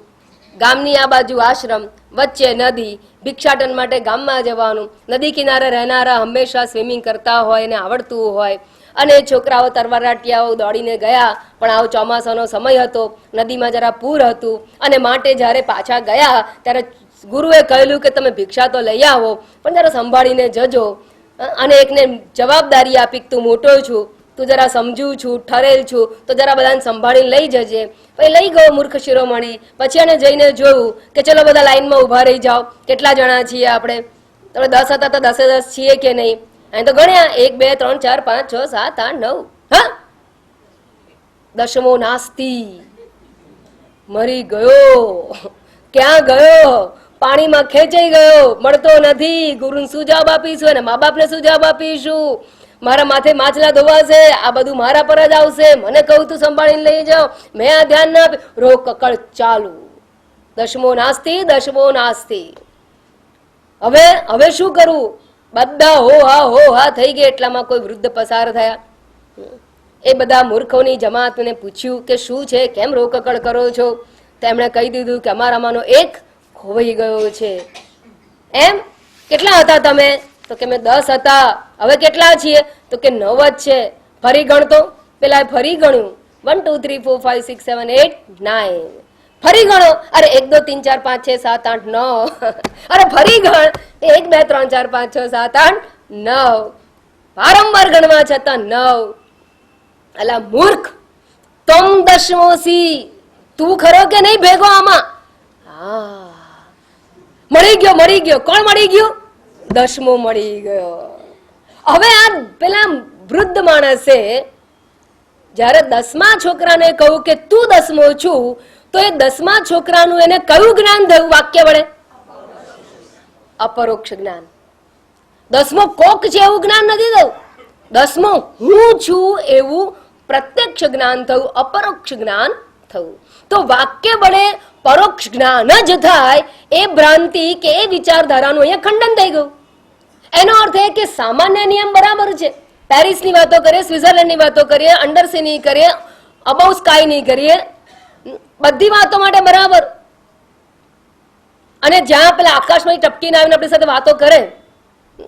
ગામની આ બાજુ આશ્રમ, વચ્ચે નદી. ભિક્ષાટન માટે ગામમાં જવાનું. નદી કિનારે રહેનારા હંમેશા સ્વિમિંગ કરતા હોય ને આવડતું હોય. અને છોકરાઓ તરવરાટિયાઓ દોડીને ગયા, પણ આવો ચોમાસાનો સમય હતો, નદીમાં જરા પૂર હતું, અને માટે જ્યારે પાછા ગયા ત્યારે ગુરુએ કહેલું કે તમે ભિક્ષા તો લઈ આવો, પણ જરા સંભાળીને જજો. અને એકને જવાબદારી આપી, તું મોટો છું, તું જરા સમજુ છું, ઠરેલ છું, તો જરા બધાને સંભાળીને લઈ જજે. પછી લઈ ગયો મૂર્ખ શિરોમણી. પછી એને જઈને જોયું કે ચલો બધા લાઈનમાં ઊભા રહી જાઓ, કેટલા જણા છીએ આપણે, તમે 10 હતા તો 10 છીએ કે નહીં. અહીં તો ગણ્યા 1 2 3 4 5 6 7 8 9. હા, 10મો નાસ્તિ, મરી ગયો. ક્યાં ગયો? પાણીમાં ખેંચાઈ ગયો, મળતો નથી. ગુરુને શું જવાબ આપીશું અને મા બાપને શું જવાબ આપીશું? મારા માથે માછલા ધોવાશે, આ બધું મારા પર જ આવશે. મને કહું તું સંભાળીને લઈ જાઓ, મેં આ ધ્યાન ના આપ્યું. રોગ કકળ ચાલુ. 10મો નાસ્તિ, 10મો નાસ્તિ. હવે શું કરવું? બધા હો હા થઈ ગયા. એટલામાં કોઈ વૃદ્ધ પસાર થયા. એ બધા મૂર્ખોની જમાતને પૂછ્યું કે શું છે, કેમ રોકકળ કરો છો? તેમણે કહી દીધું કે અમારામાંનો એક ખોવાઈ ગયો છે. એમ? કેટલા હતા તમે? તો કે મેં 10 હતા. હવે કેટલા છીએ? તો કે 9 જ છે. ફરી ગણતો. પેલા ફરી ગણ્યું, 1 2 3 4 5 6 7 8 9. ફરી ગણો. અરે 1 2 3 4 5 6 7 8 9. અરે ફરી ગણ, 1 2 3 4 5 6 7 8 9. વારંવાર ગણવા છતાં 9. અલા મૂર્ખ, તમ 10મો સી. તું ખરો કે નહીં ભેગો આમાં? હા, મળી ગયો. કોણ મળી ગયું? 10મો મળી ગયો. હવે આ પેલા વૃદ્ધ માણસે જ્યારે 10મા છોકરાને કહ્યું કે તું 10મો છું, તો એ 10મા છોકરાનું એને કયું જ્ઞાન થયું વાક્ય વડે? અપરોક્ષ જ્ઞાન. 10મો કોક છે એવું જ્ઞાન નથી થયું. 10મો હું છું એવું પ્રત્યક્ષ જ્ઞાન થયું, અપરોક્ષ જ્ઞાન થયું. તો વાક્ય વડે પરોક્ષ જ્ઞાન જ થાય, એ ભ્રાંતિ કે એ વિચારધારાનું અહીંયા ખંડન થઈ ગયું. એનો અર્થ એ કે સામાન્ય નિયમ બરાબર છે. પેરિસની વાતો કરીએ, સ્વિટ્ઝરલેન્ડની વાતો કરીએ, અંડરસીની કરીએ, અબાઉ સ્કાયની કરીએ, બધી વાતો માટે બરાબર. અને જ્યાં પેલા આકાશમાં ટપકીને આવીને આપણી સાથે વાતો કરે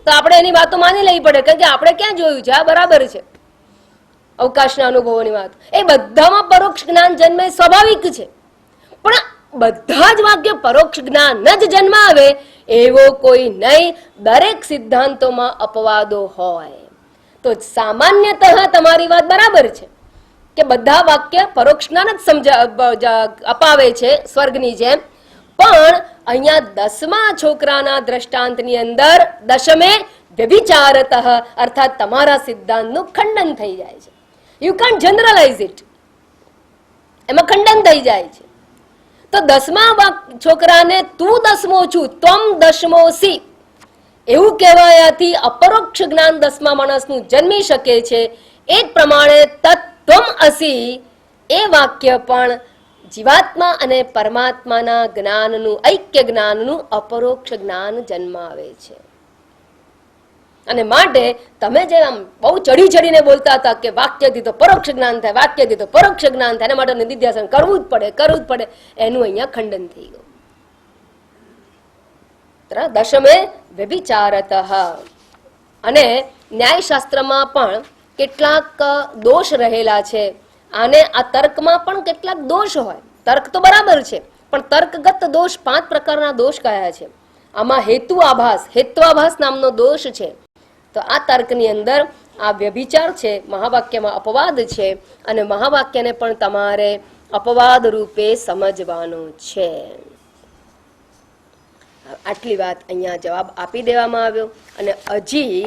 તો આપણે એની વાતો માની લેવી પડે, કારણ કે આપણે ક્યાં જોયું છે? આ બરાબર છે. અવકાશના અનુભવોની વાત, એ બધામાં પરોક્ષ જ્ઞાન જન્મે સ્વાભાવિક છે. પણ બધા જ વાક્ય પરોક્ષ જ્ઞાન જ જન્માવે એવો કોઈ નહીં. દરેક સિદ્ધાંતોમાં અપવાદો હોય. તો સામાન્યતઃ તમારી વાત બરાબર છે કે બધા વાક્ય પરોક્ષ જ્ઞાન જ અપાવે છે, સ્વર્ગની જેમ. પણ અહીંયા 10મા છોકરાના દ્રષ્ટાંતની અંદર 10મે વ્યભિચારતઃ અર્થાત તમારા સિદ્ધાંતનું ખંડન થઈ જાય છે. You can't generalise it. એમાં ખંડન થઈ જાય છે. તો 10મા છોકરાને તું 10મો છું, તમ 10મો સી એવું કહેવાયાથી અપરોક્ષ જ્ઞાન 10મા માણસનું જન્મી શકે છે. એ પ્રમાણે તત્વમ અસી એ વાક્ય પણ જીવાત્મા અને પરમાત્માના જ્ઞાનનું, ઐક્ય જ્ઞાનનું અપરોક્ષ જ્ઞાન જન્માવે છે. અને માટે તમે જે આમ બહુ ચડીને બોલતા હતા કે વાક્યથી તો પરોક્ષ જ્ઞાન થાય, વાક્યથી તો પરોક્ષ જ્ઞાન થાય, એના માટે નિધિધ્યાસન કરવું જ પડે, એનું અહીંયા ખંડન થઈ ગયું. 10મે વ્યભિચારતઃ. અને ન્યાયશાસ્ત્રમાં પણ કેટલાક દોષ રહેલા છે. આને આ તર્કમાં પણ કેટલાક દોષ હોય. તર્ક તો બરાબર છે, પણ તર્કગત દોષ 5 પ્રકારના દોષ કયા છે. આમાં હેત્વાભાસ નામનો દોષ છે. તો આ તર્કની અંદર આ વ્યભિચાર છે, મહાવાક્યમાં અપવાદ છે, અને મહાવાક્યને પણ તમારે અપવાદ રૂપે સમજવાનો છે. આટલી વાત અહીંયા જવાબ આપી દેવામાં આવ્યો. અને હજી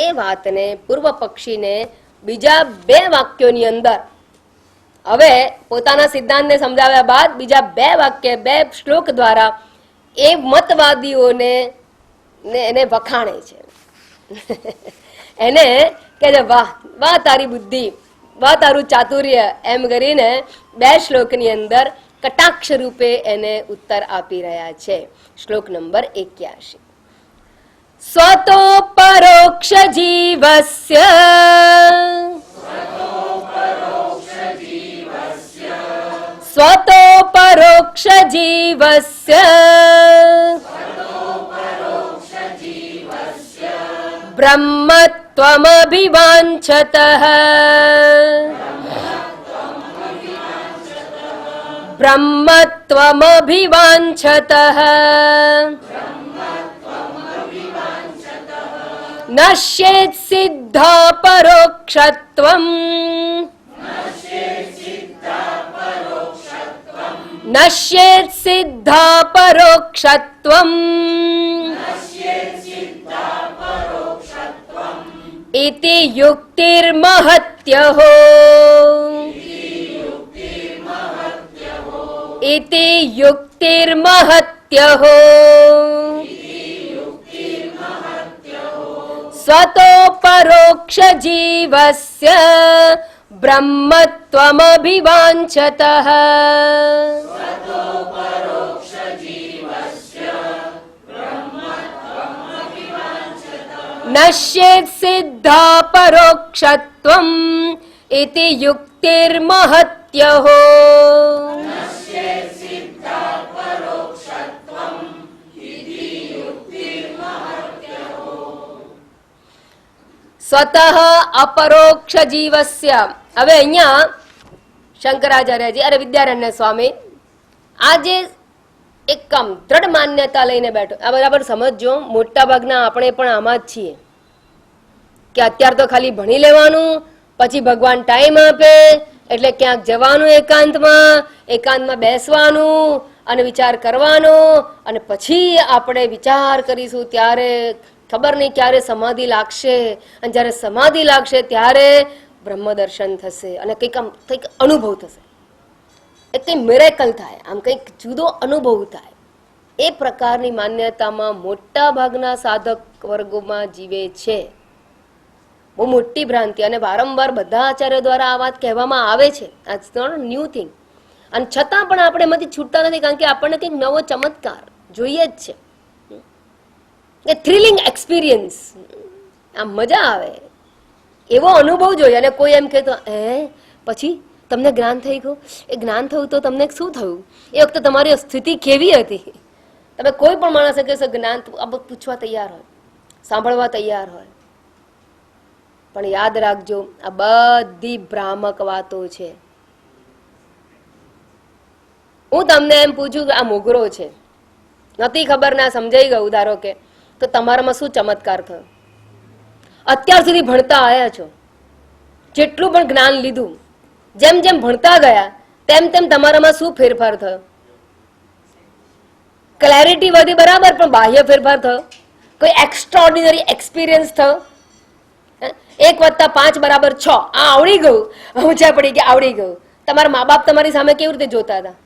એ વાતને પૂર્વ પક્ષીને બીજા 2 વાક્યોની અંદર, હવે પોતાના સિદ્ધાંતને સમજાવ્યા બાદ બીજા 2 વાક્ય, 2 શ્લોક દ્વારા એ મતવાદીઓને એને વખાણે છે. એને કે વાહ વાહ તારી બુદ્ધિ, વાહ તારું ચાતુર્ય, એમ કરીને 2 શ્લોકની અંદર કટાક્ષ રૂપે એને ઉત્તર આપી રહ્યા છે. શ્લોક નંબર 81. સ્વતો પરોક્ષ જીવસ્ય સ્વતો પરોક્ષ જીવસ્ય બ્રહ્મત્વમભિવાંછતઃ બ્રહ્મત્વમભિવાંછતઃ નશ્યેત સિદ્ધા પરોક્ષત્વમ નશ્યેત સિદ્ધા પરોક્ષત્વમ ઇતિ યુક્તિર્મહત્યઃ ઇતિ યુક્તિર્મહત્યઃ સ્વતો પરોક્ષ જીવસ્ય બ્રહ્મત્વમભિવાંછતઃ નશ્યેત સિદ્ધા પરોક્ષત્વમ ઇતિ યુક્તિર્મહત્યઃ સ્વતઃ અપરોક્ષ જીવસ્ય. હવે અહીંયા શંકરાચાર્યજી અરે વિદ્યારણ્ય સ્વામી આજે એક દ્રઢ માન્યતા લઈને બેઠો. આ બરાબર સમજો, મોટા ભાગના આપણે પણ આમાં જ છીએ કે અત્યારે તો ખાલી ભણી લેવાનું, પછી ભગવાન ટાઈમ આપે એટલે ક્યાંક જવાનું, એકાંતમાં બેસવાનું અને વિચાર કરવાનો, અને પછી આપણે વિચાર કરીશું ત્યારે ખબર નહીં ક્યારે સમાધિ લાગશે, અને જ્યારે સમાધિ લાગશે ત્યારે બ્રહ્મ દર્શન થશે અને કંઈક અનુભવ થશે, એ કંઈ મિરેકલ થાય, આમ કંઈક જુદો અનુભવ થાય. એ પ્રકારની માન્યતામાં મોટા ભાગના સાધક વર્ગોમાં જીવે છે. બહુ મોટી ભ્રાંતિ, અને વારંવાર બધા આચાર્યો દ્વારા આ વાત કહેવામાં આવે છે. આ નોટ ન્યૂ થિંગ. અને છતાં પણ આપણે એમાંથી છૂટતા નથી, કારણ કે આપણને કંઈક નવો ચમત્કાર જોઈએ જ છે, એ થ્રિલિંગ એક્સપિરિયન્સ, આમ મજા આવે એવો અનુભવ જોઈએ. અને કોઈ એમ કહેતો પછી તમને જ્ઞાન થઈ ગયું, એ જ્ઞાન થયું તો તમને શું થયું, એ વખતે તમારી સ્થિતિ કેવી હતી? તમે કોઈ પણ માણસે કહેશો જ્ઞાન પૂછવા તૈયાર હોય, સાંભળવા તૈયાર હોય, પણ યાદ રાખજો આ બધી ભ્રામક વાતો છે. હું તમને એમ પૂછું કે આ મોગરો છે, નથી ખબર ના સમજાઈ ગયું ધારો કે, તો તમારામાં શું ચમત્કાર થયો? અત્યાર સુધી ભણતા આવ્યા છો, જેટલું પણ જ્ઞાન લીધું, જેમ જેમ ભણતા ગયા તેમ તેમ તમારામાં શું ફેરફાર થયો? ક્લેરિટી વધી બરાબર, પણ બાહ્ય ફેરફાર થયો? કોઈ એક્સ્ટ્રાઓર્ડિનરી એક્સપિરિયન્સ થયો? 1+5 = 6 આ આવડી ગયું, ઊંચા પડી ગયા, આવડી ગયું. તમારા મા બાપ તમારી સામે કેવી રીતે જોતા હતા?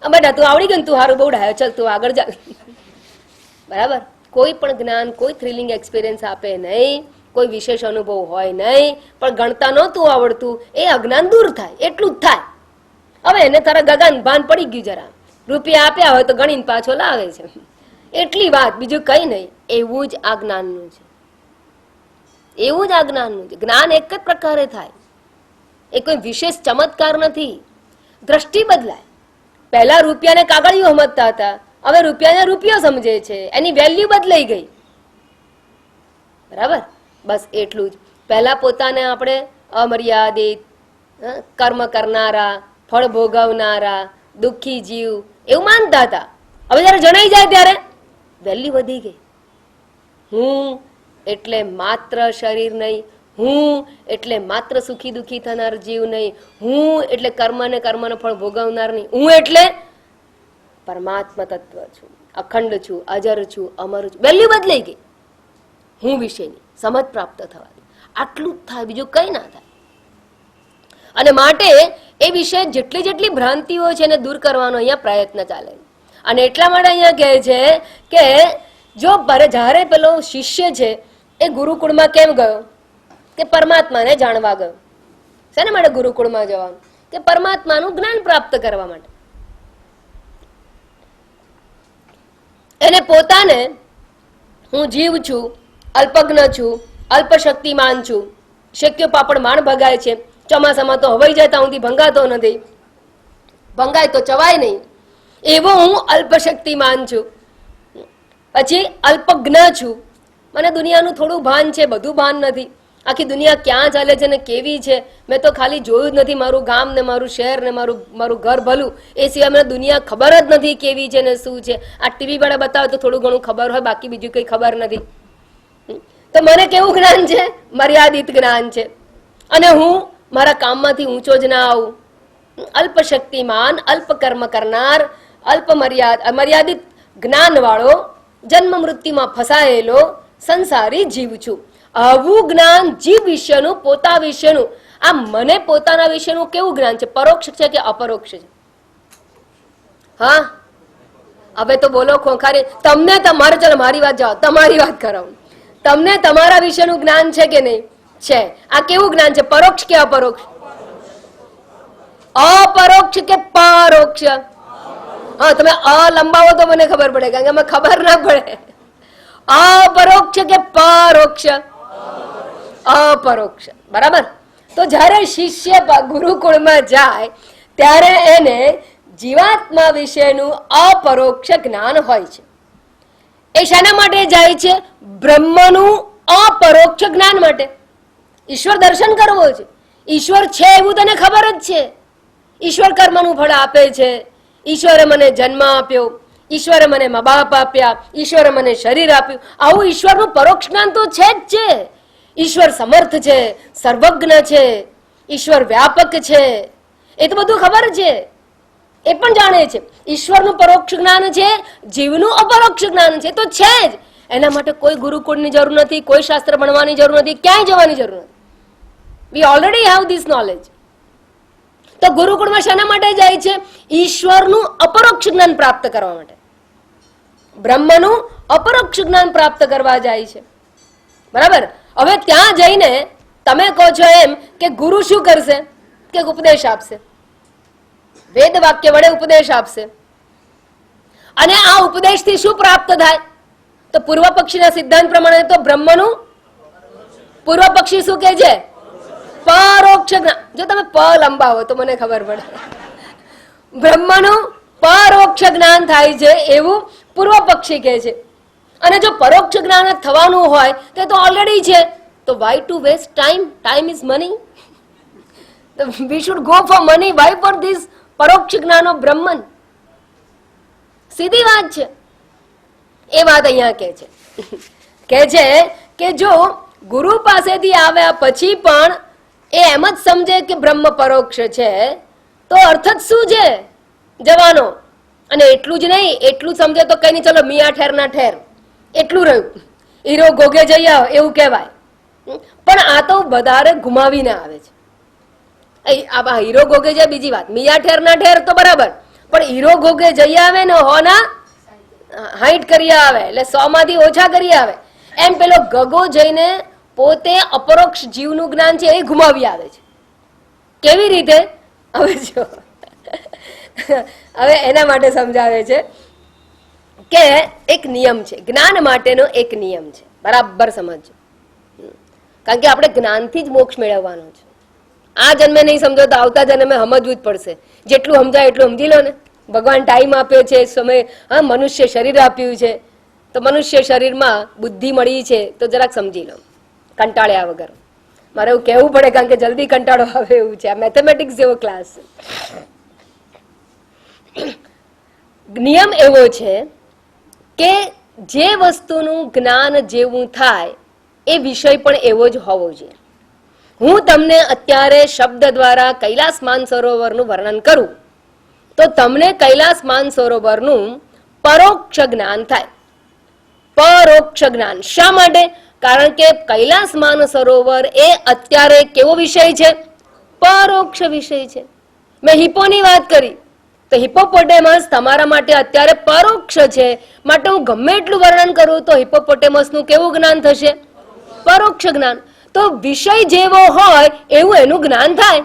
બેટા તું આવડી ગયું, તું સારું બહુ ડાયો, ચાલ તું આગળ જા. બરાબર? કોઈ પણ જ્ઞાન, કોઈ થ્રિલિંગ એક્સપિરિયન્સ આપે નહીં, કોઈ વિશેષ અનુભવ હોય નહીં, પણ ગણતા નહોતું આવડતું એ અજ્ઞાન દૂર થાય, એટલું જ થાય. હવે એને તારા ગગન ભાન પડી ગયું, જરા રૂપિયા આપ્યા હોય તો ગણીને પાછો લાવે છે, એટલી વાત, બીજું કઈ નહીં. એવું જ આ જ્ઞાનનું છે, એવું જ આ જ્ઞાનનું છે. જ્ઞાન એક જ પ્રકારે થાય, એ કોઈ વિશેષ ચમત્કાર નથી. દ્રષ્ટિ બદલાય. પહેલા રૂપિયાને કાગળિયો સમજતા હતા, હવે રૂપિયાને રૂપિયો સમજે છે, એની વેલ્યુ બદલાઈ ગઈ. બરાબર? બસ એટલું જ. પહેલા પોતાને આપણે અમર્યાદિત, કર્મ કરનારા, ફળ ભોગવનારા, દુઃખી જીવ એવું માનતા હતા. હવે જયારે જણાઈ જાય ત્યારે વેલ્યુ વધી ગઈ. હું એટલે માત્ર શરીર નહીં, હું એટલે માત્ર સુખી દુઃખી થનાર જીવ નહીં, હું એટલે કર્મને ફળ ભોગવનાર નહીં, હું એટલે પરમાત્મા તત્વ છું, અખંડ છું, અજર છું, અમર છું. વેલ્યુ બદલાઈ ગઈ હું વિશેની સમજ પ્રાપ્ત થવાથી. આટલું જ થાય, બીજું કઈ ના થાય. અને માટે એ વિશે જેટલી ભ્રાંતિઓ છે એને દૂર કરવાનો અહીંયા પ્રયત્ન ચાલે. અને એટલા માટે અહીંયા કહે છે કે જો જ્યારે પેલો શિષ્ય છે એ ગુરુકુળમાં કેમ ગયો? કે પરમાત્માને જાણવા ગયો. શેના માટે ગુરુકુળમાં જવાનું? કે પરમાત્માનું જ્ઞાન પ્રાપ્ત કરવા માટે. એને પોતાને હું જીવ છું, અલ્પજ્ઞ છું, અલ્પશક્તિમાન છું, શક્ય પાપડ માણ ભગાય છે, ચોમાસામાં તો હવાઈ જતા સુધી ભંગાતો નથી, ભંગાય તો ચવાય નહીં, એવો હું અલ્પશક્તિમાન છું. પછી અલ્પજ્ઞ છું, મને દુનિયાનું થોડું ભાન છે, બધું ભાન નથી. આખી દુનિયા ક્યાં ચાલે છે ને કેવી છે મેં તો ખાલી જોયું જ નથી. મારું ગામ ને મારું શહેર ને મારું ઘર ભલું, એ સિવાય મને દુનિયા ખબર જ નથી કેવી છે ને શું છે. આ ટીવી વાળા બતાવે તો થોડું ઘણું ખબર હોય, બાકી બીજું કઈ ખબર નથી. તો મને કેવું જ્ઞાન છે? મર્યાદિત જ્ઞાન છે. અને હું મારા કામમાંથી ઊંચો જ ના આવું. અલ્પ શક્તિમાન, અલ્પ કર્મ કરનાર, મર્યાદિત જ્ઞાન વાળો, જન્મ મૃત્યુમાં ફસાયેલો સંસારી જીવ છું. આવું જ્ઞાન જીવ વિશેનું, પોતા વિશેનું, આ મને પોતાના વિશેનું કેવું જ્ઞાન છે? પરોક્ષ છે કે અપરોક્ષ છે? હા, હવે તો બોલો ખોખારી. તમને તમારે, ચાલો મારી વાત જાઓ, તમારી વાત કરાવું. તમને તમારા વિશેનું જ્ઞાન છે કે નહીં? છે. આ કેવું જ્ઞાન છે? પરોક્ષ કે અપરોક્ષ? અપરોક્ષ કે પરોક્ષ? હા, તમે અ લંબાવો તો મને ખબર પડે, કારણ કે અમે ખબર ના પડે. અપરોક્ષ કે પરોક્ષ? અપરોક્ષ. બરાબર. તો જ્યારે શિષ્ય ગુરુકુળમાં જાય ત્યારે એને જીવાત્મા વિશેનું અપરોક્ષ જ્ઞાન હોય છે. એ શાના માટે જાય છે? બ્રહ્મનું અપરોક્ષ જ્ઞાન માટે. ઈશ્વર દર્શન કરવો છે. ઈશ્વર છે એવું તને ખબર જ છે. ઈશ્વર કર્મનું ફળ આપે છે. ઈશ્વરે મને જન્મ આપ્યો, ઈશ્વરે મને મા બાપ આપ્યા, ઈશ્વરે મને શરીર આપ્યું. આવું ઈશ્વરનું પરોક્ષ જ્ઞાન તો છે જ છે. ઈશ્વર સમર્થ છે, સર્વજ્ઞ છે, ઈશ્વર વ્યાપક છે, એ તો બધું ખબર છે. એ પણ જાણે છે. ઈશ્વરનું પરોક્ષ જ્ઞાન છે, જીવનું અપરોક્ષ જ્ઞાન છે, તો છે જ. એના માટે કોઈ ગુરુકુળની જરૂર નથી, કોઈ શાસ્ત્ર ભણવાની જરૂર નથી, ક્યાંય જવાની જરૂર નથી. વી ઓલરેડી હેવ ધીસ નોલેજ. તો ગુરુકુળમાં શાના માટે જાય છે? ઈશ્વરનું અપરોક્ષ જ્ઞાન પ્રાપ્ત કરવા માટે, બ્રહ્મનું અપરોક્ષ જ્ઞાન પ્રાપ્ત કરવા જાય છે. બરાબર. હવે ત્યાં જઈને તમે કહો છો એમ કે ગુરુ શું કરશે? કે ઉપદેશ આપશે, વેદ વાક્ય વડે ઉપદેશ આપશે. અને આ ઉપદેશથી શું પ્રાપ્ત થાય? તો પૂર્વ પક્ષીના સિદ્ધાંત પ્રમાણે તો બ્રહ્મનું, પૂર્વ પક્ષી શું કહે છે? પરોક્ષ જ્ઞાન. જો તમે પ લંબાવો તો મને ખબર પડે. બ્રહ્મનું પરોક્ષ જ્ઞાન થાય છે એવું પૂર્વ પક્ષી કહે છે. અને જો પરોક્ષ જ્ઞાન થવાનું હોય તો ઓલરેડી છે, તો why to waste time? Time is money. We should go for money. Why for this પરોક્ષ જ્ઞાન ઓફ બ્રહ્મન? સીધી વાત છે. એ વાત અહીંયા કહે છે. કહે છે કે જો ગુરુ પાસેથી આવ્યા પછી પણ એ એમ જ સમજે કે બ્રહ્મ પરોક્ષ છે, તો અર્થ જ શું છે જવાનો? અને એટલું જ નહીં, એટલું સમજે તો કઈ નહીં, ચલો મિયા ઠેર ના ઠેર, એટલું રહ્યું, હીરો ગોગે જઈ આવો એવું કહેવાય. પણ આ તો વધારે ઘુમાવીને આવે છે. આ હીરો ગોગે જાય બીજી વાત, મિયા ઠેર ના ઠેર તો બરાબર, પણ હીરો ગોગે જઈ આવે ને હોના 60 કરી આવે, એટલે 100 માંથી ઓછા કરી આવે. એમ પેલો ગગો જઈને પોતે અપરોક્ષ જીવનું જ્ઞાન છે એ ઘુમાવી આવે છે. કેવી રીતે? હવે જો, હવે એના માટે સમજાવે છે કે એક નિયમ છે, જ્ઞાન માટેનો એક નિયમ છે. બરાબર સમજો, કારણ કે આપણે જ્ઞાનથી જ મોક્ષ મેળવવાનો છે. આ જન્મે નહીં સમજો તો આવતા જન્મે સમજવું જ પડશે. જેટલું સમજાય એટલું સમજી લો ને. ભગવાન ટાઈમ આપ્યો છે, સમય, હા, મનુષ્ય શરીર આપ્યું છે, તો મનુષ્ય શરીરમાં બુદ્ધિ મળી છે તો જરાક સમજી લો, કંટાળ્યા વગર. મારે એવું કહેવું પડે કારણ કે જલ્દી કંટાળો આવે એવું છે. આ મેથેમેટિક્સ જેવો ક્લાસ છે. નિયમ એવો છે કે જે વસ્તુનું જ્ઞાન જેવું થાય એ વિષય પણ એવો જ હોવો જોઈએ. હું તમને અત્યારે શબ્દ દ્વારા કૈલાસ માનસરોવરનું વર્ણન કરું તો તમને કૈલાસ માનસરોવરનું પરોક્ષ જ્ઞાન થાય. પરોક્ષ જ્ઞાન શા માટે? કારણ કે કૈલાસ માનસરોવર એ અત્યારે કેવો વિષય છે? પરોક્ષ વિષય છે. મેં હિપ્પોની વાત કરી તો હિપ્પોપોટેમસ તમારા માટે અત્યારે પરોક્ષ છે, માટે હું ગમે એટલું વર્ણન કરું તો હિપ્પોપોટેમસનું કેવું જ્ઞાન થશે? પરોક્ષ જ્ઞાન. તો વિષય જેવો હોય એવું એનું જ્ઞાન થાય.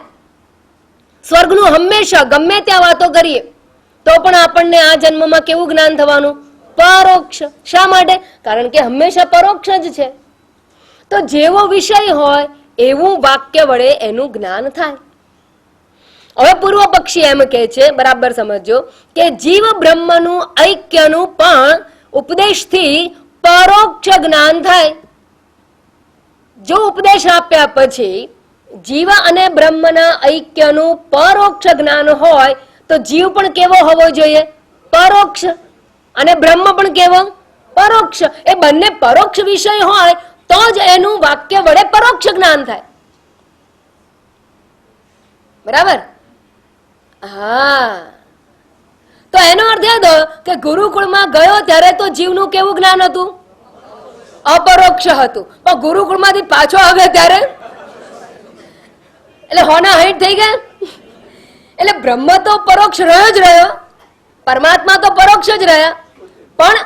સ્વર્ગનું હંમેશા ગમે ત્યાં વાતો કરીએ તો પણ આપણને આ જન્મમાં કેવું જ્ઞાન થવાનું? પરોક્ષ. શા માટે? કારણ કે હંમેશા પરોક્ષ જ છે. તો જેવો વિષય હોય એવું વાક્ય વડે એનું જ્ઞાન થાય. હવે પૂર્વ પક્ષી એમ કહે છે, બરાબર સમજો, કે જીવ બ્રહ્મનું ઐક્યનું પણ ઉપદેશથી પરોક્ષ જ્ઞાન થાય. જો ઉપદેશ આપ્યા પછી જીવ અને બ્રહ્મના ઐક્યનું પરોક્ષ જ્ઞાન હોય તો જીવ પણ કેવો હોવો જોઈએ? પરોક્ષ. અને બ્રહ્મ પણ કેવો? પરોક્ષ. એ બંને પરોક્ષ વિષય હોય તો જ એનું વાક્ય વડે પરોક્ષ જ્ઞાન થાય. બરાબર? હા, તો એનો અર્થ એ થયો કે ગુરુકુળમાં ગયો ત્યારે તો જીવનું કેવું જ્ઞાન હતું? અપરોક્ષ હતું. પણ ગુરુકુળમાંથી પાછો આવ્યો ત્યારે એટલે હોના હાઈટ થઈ ગયા. એટલે બ્રહ્મ તો પરોક્ષ રહ્યો જ રહ્યો, પરમાત્મા તો પરોક્ષ જ રહ્યા, પણ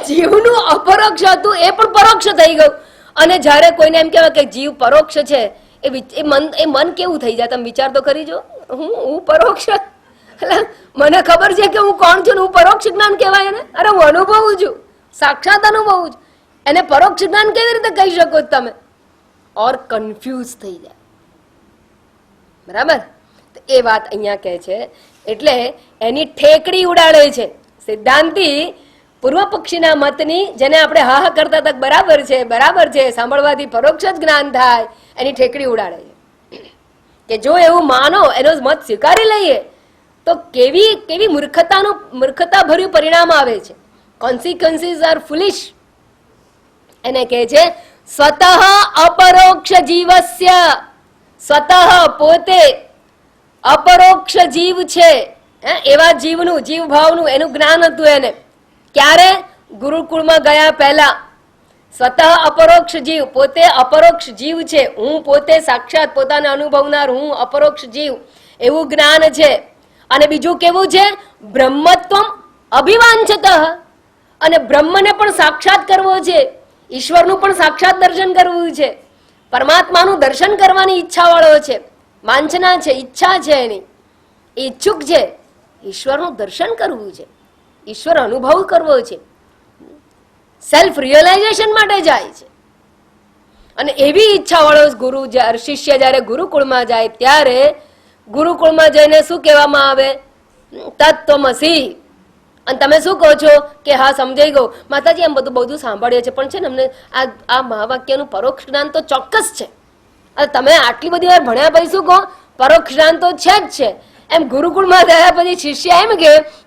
જીવનું અપરોક્ષ હતું એ પણ પરોક્ષ થઈ ગયું. અને જ્યારે કોઈને એમ કહેવાય કે જીવ પરોક્ષ છે, એ મન કેવું થઈ જાય? તમે વિચાર તો કરી જો. હું પરોક્ષ, મને ખબર છે કે હું કોણ છું, હું પરોક્ષ જ્ઞાન કહેવાય એને. અરે હું અનુભવું છું, સાક્ષાત અનુભવું છું, એને પરોક્ષ જ્ઞાન કેવી રીતે કહી શકો તમે? ઓર કન્ફ્યુઝ થઈ જાય. બરાબર? એ વાત અહીંયા કહે છે. એટલે એની ઠેકડી ઉડાડે છે સિદ્ધાંતી પૂર્વ પક્ષીના મતની, જેને આપણે હા હા કરતા હતા બરાબર છે, બરાબર છે, સાંભળવાથી પરોક્ષ જ જ્ઞાન થાય, એની ઠેકડી ઉડાડે છે કે જો એવું માનો, એનો મત સ્વીકારી લઈએ તો કેવી કેવી મૂર્ખતા ભર્યું પરિણામ આવે છે. Consequences are foolish. એને કહે છે સ્વતઃ અપરોક્ષ જીવસ્ય, સ્વતઃ પોતે અપરોક્ષ જીવ છે, એવા જીવનું, જીવ ભાવનું એનું જ્ઞાન હતું એને. ક્યારે? ગુરુકુળમાં ગયા પહેલા. સ્વતઃ અપરોક્ષ જીવ, પોતે અપરોક્ષ જીવ છે, હું પોતે સાક્ષાત પોતાને અનુભવનાર હું અપરોક્ષ જીવ, એવું જ્ઞાન છે. અને બીજું કેવું છે? બ્રહ્મત્વમ અભિવાંછત. અને બ્રહ્મને પણ સાક્ષાત કરવો છે, ઈશ્વરનું પણ સાક્ષાત દર્શન કરવું છે, પરમાત્માનું દર્શન કરવાની ઈચ્છા વાળો છે, વાંછના છે, ઈચ્છા છે એની, ઈચ્છુક છે, ઈશ્વરનું દર્શન કરવું છે, ઈશ્વર અનુભવ કરવો છે, સેલ્ફ રિયલાઇઝેશન માટે જાય છે. અને એવી ઈચ્છા વાળો ગુરુ, શિષ્ય જયારે ગુરુકુળમાં જાય ત્યારે ગુરુકુળમાં જઈને શું કહેવામાં આવે? તત્વમસી. અને તમે શું કહો છો કે હા સમજાઈ ગયું માતાજી, એમ બધું સાંભળીએ છીએ, પણ છે ને અમને આ મહાવાક્યનું પરોક્ષ જ્ઞાન તો ચોક્કસ છે. તમે આટલી બધી વાર ભણ્યા પછી શું કહો? પરોક્ષ જ્ઞાન તો છે જ છે. એમ ગુરુકુળમાં ગયા પછી શિષ્ય એમ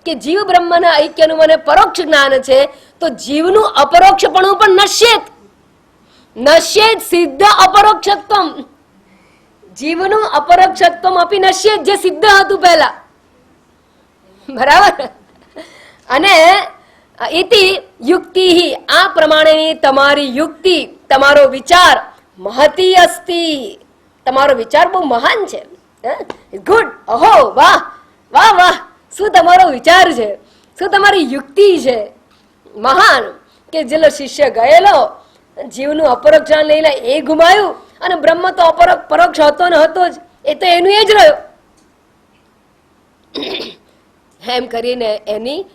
કે જીવ બ્રહ્મના ઐક્યનું મને પરોક્ષ જ્ઞાન છે, તો જીવનું અપરોક્ષપણું પણ નશ્યેત, નશ્યેત સિદ્ધ અપરોક્ષત્વમ, જીવનું અપરોક્ષત્વમ અપી નશ્યેત, જે સિદ્ધ હતું પહેલા. બરાબર? અને ઇતિ યુક્તિ, આ પ્રમાણેની તમારી યુક્તિ, તમારો વિચાર મહતી અસ્તિ, તમારો વિચાર બહુ મહાન છે. ગુડ, અહો, વાહ વાહ વાહ, શું તમારો વિચાર છે, શું તમારી યુક્તિ છે, મહાન. કે જેલો શિષ્ય ગયેલો જીવનું અપરોક્ષ જ્ઞાન લઈને એ ગુમાયું, અને બ્રહ્મ તો પરોક્ષ હતો ને હતો જ, એ તો એનું એ જ રહ્યો. એમ કરીને એની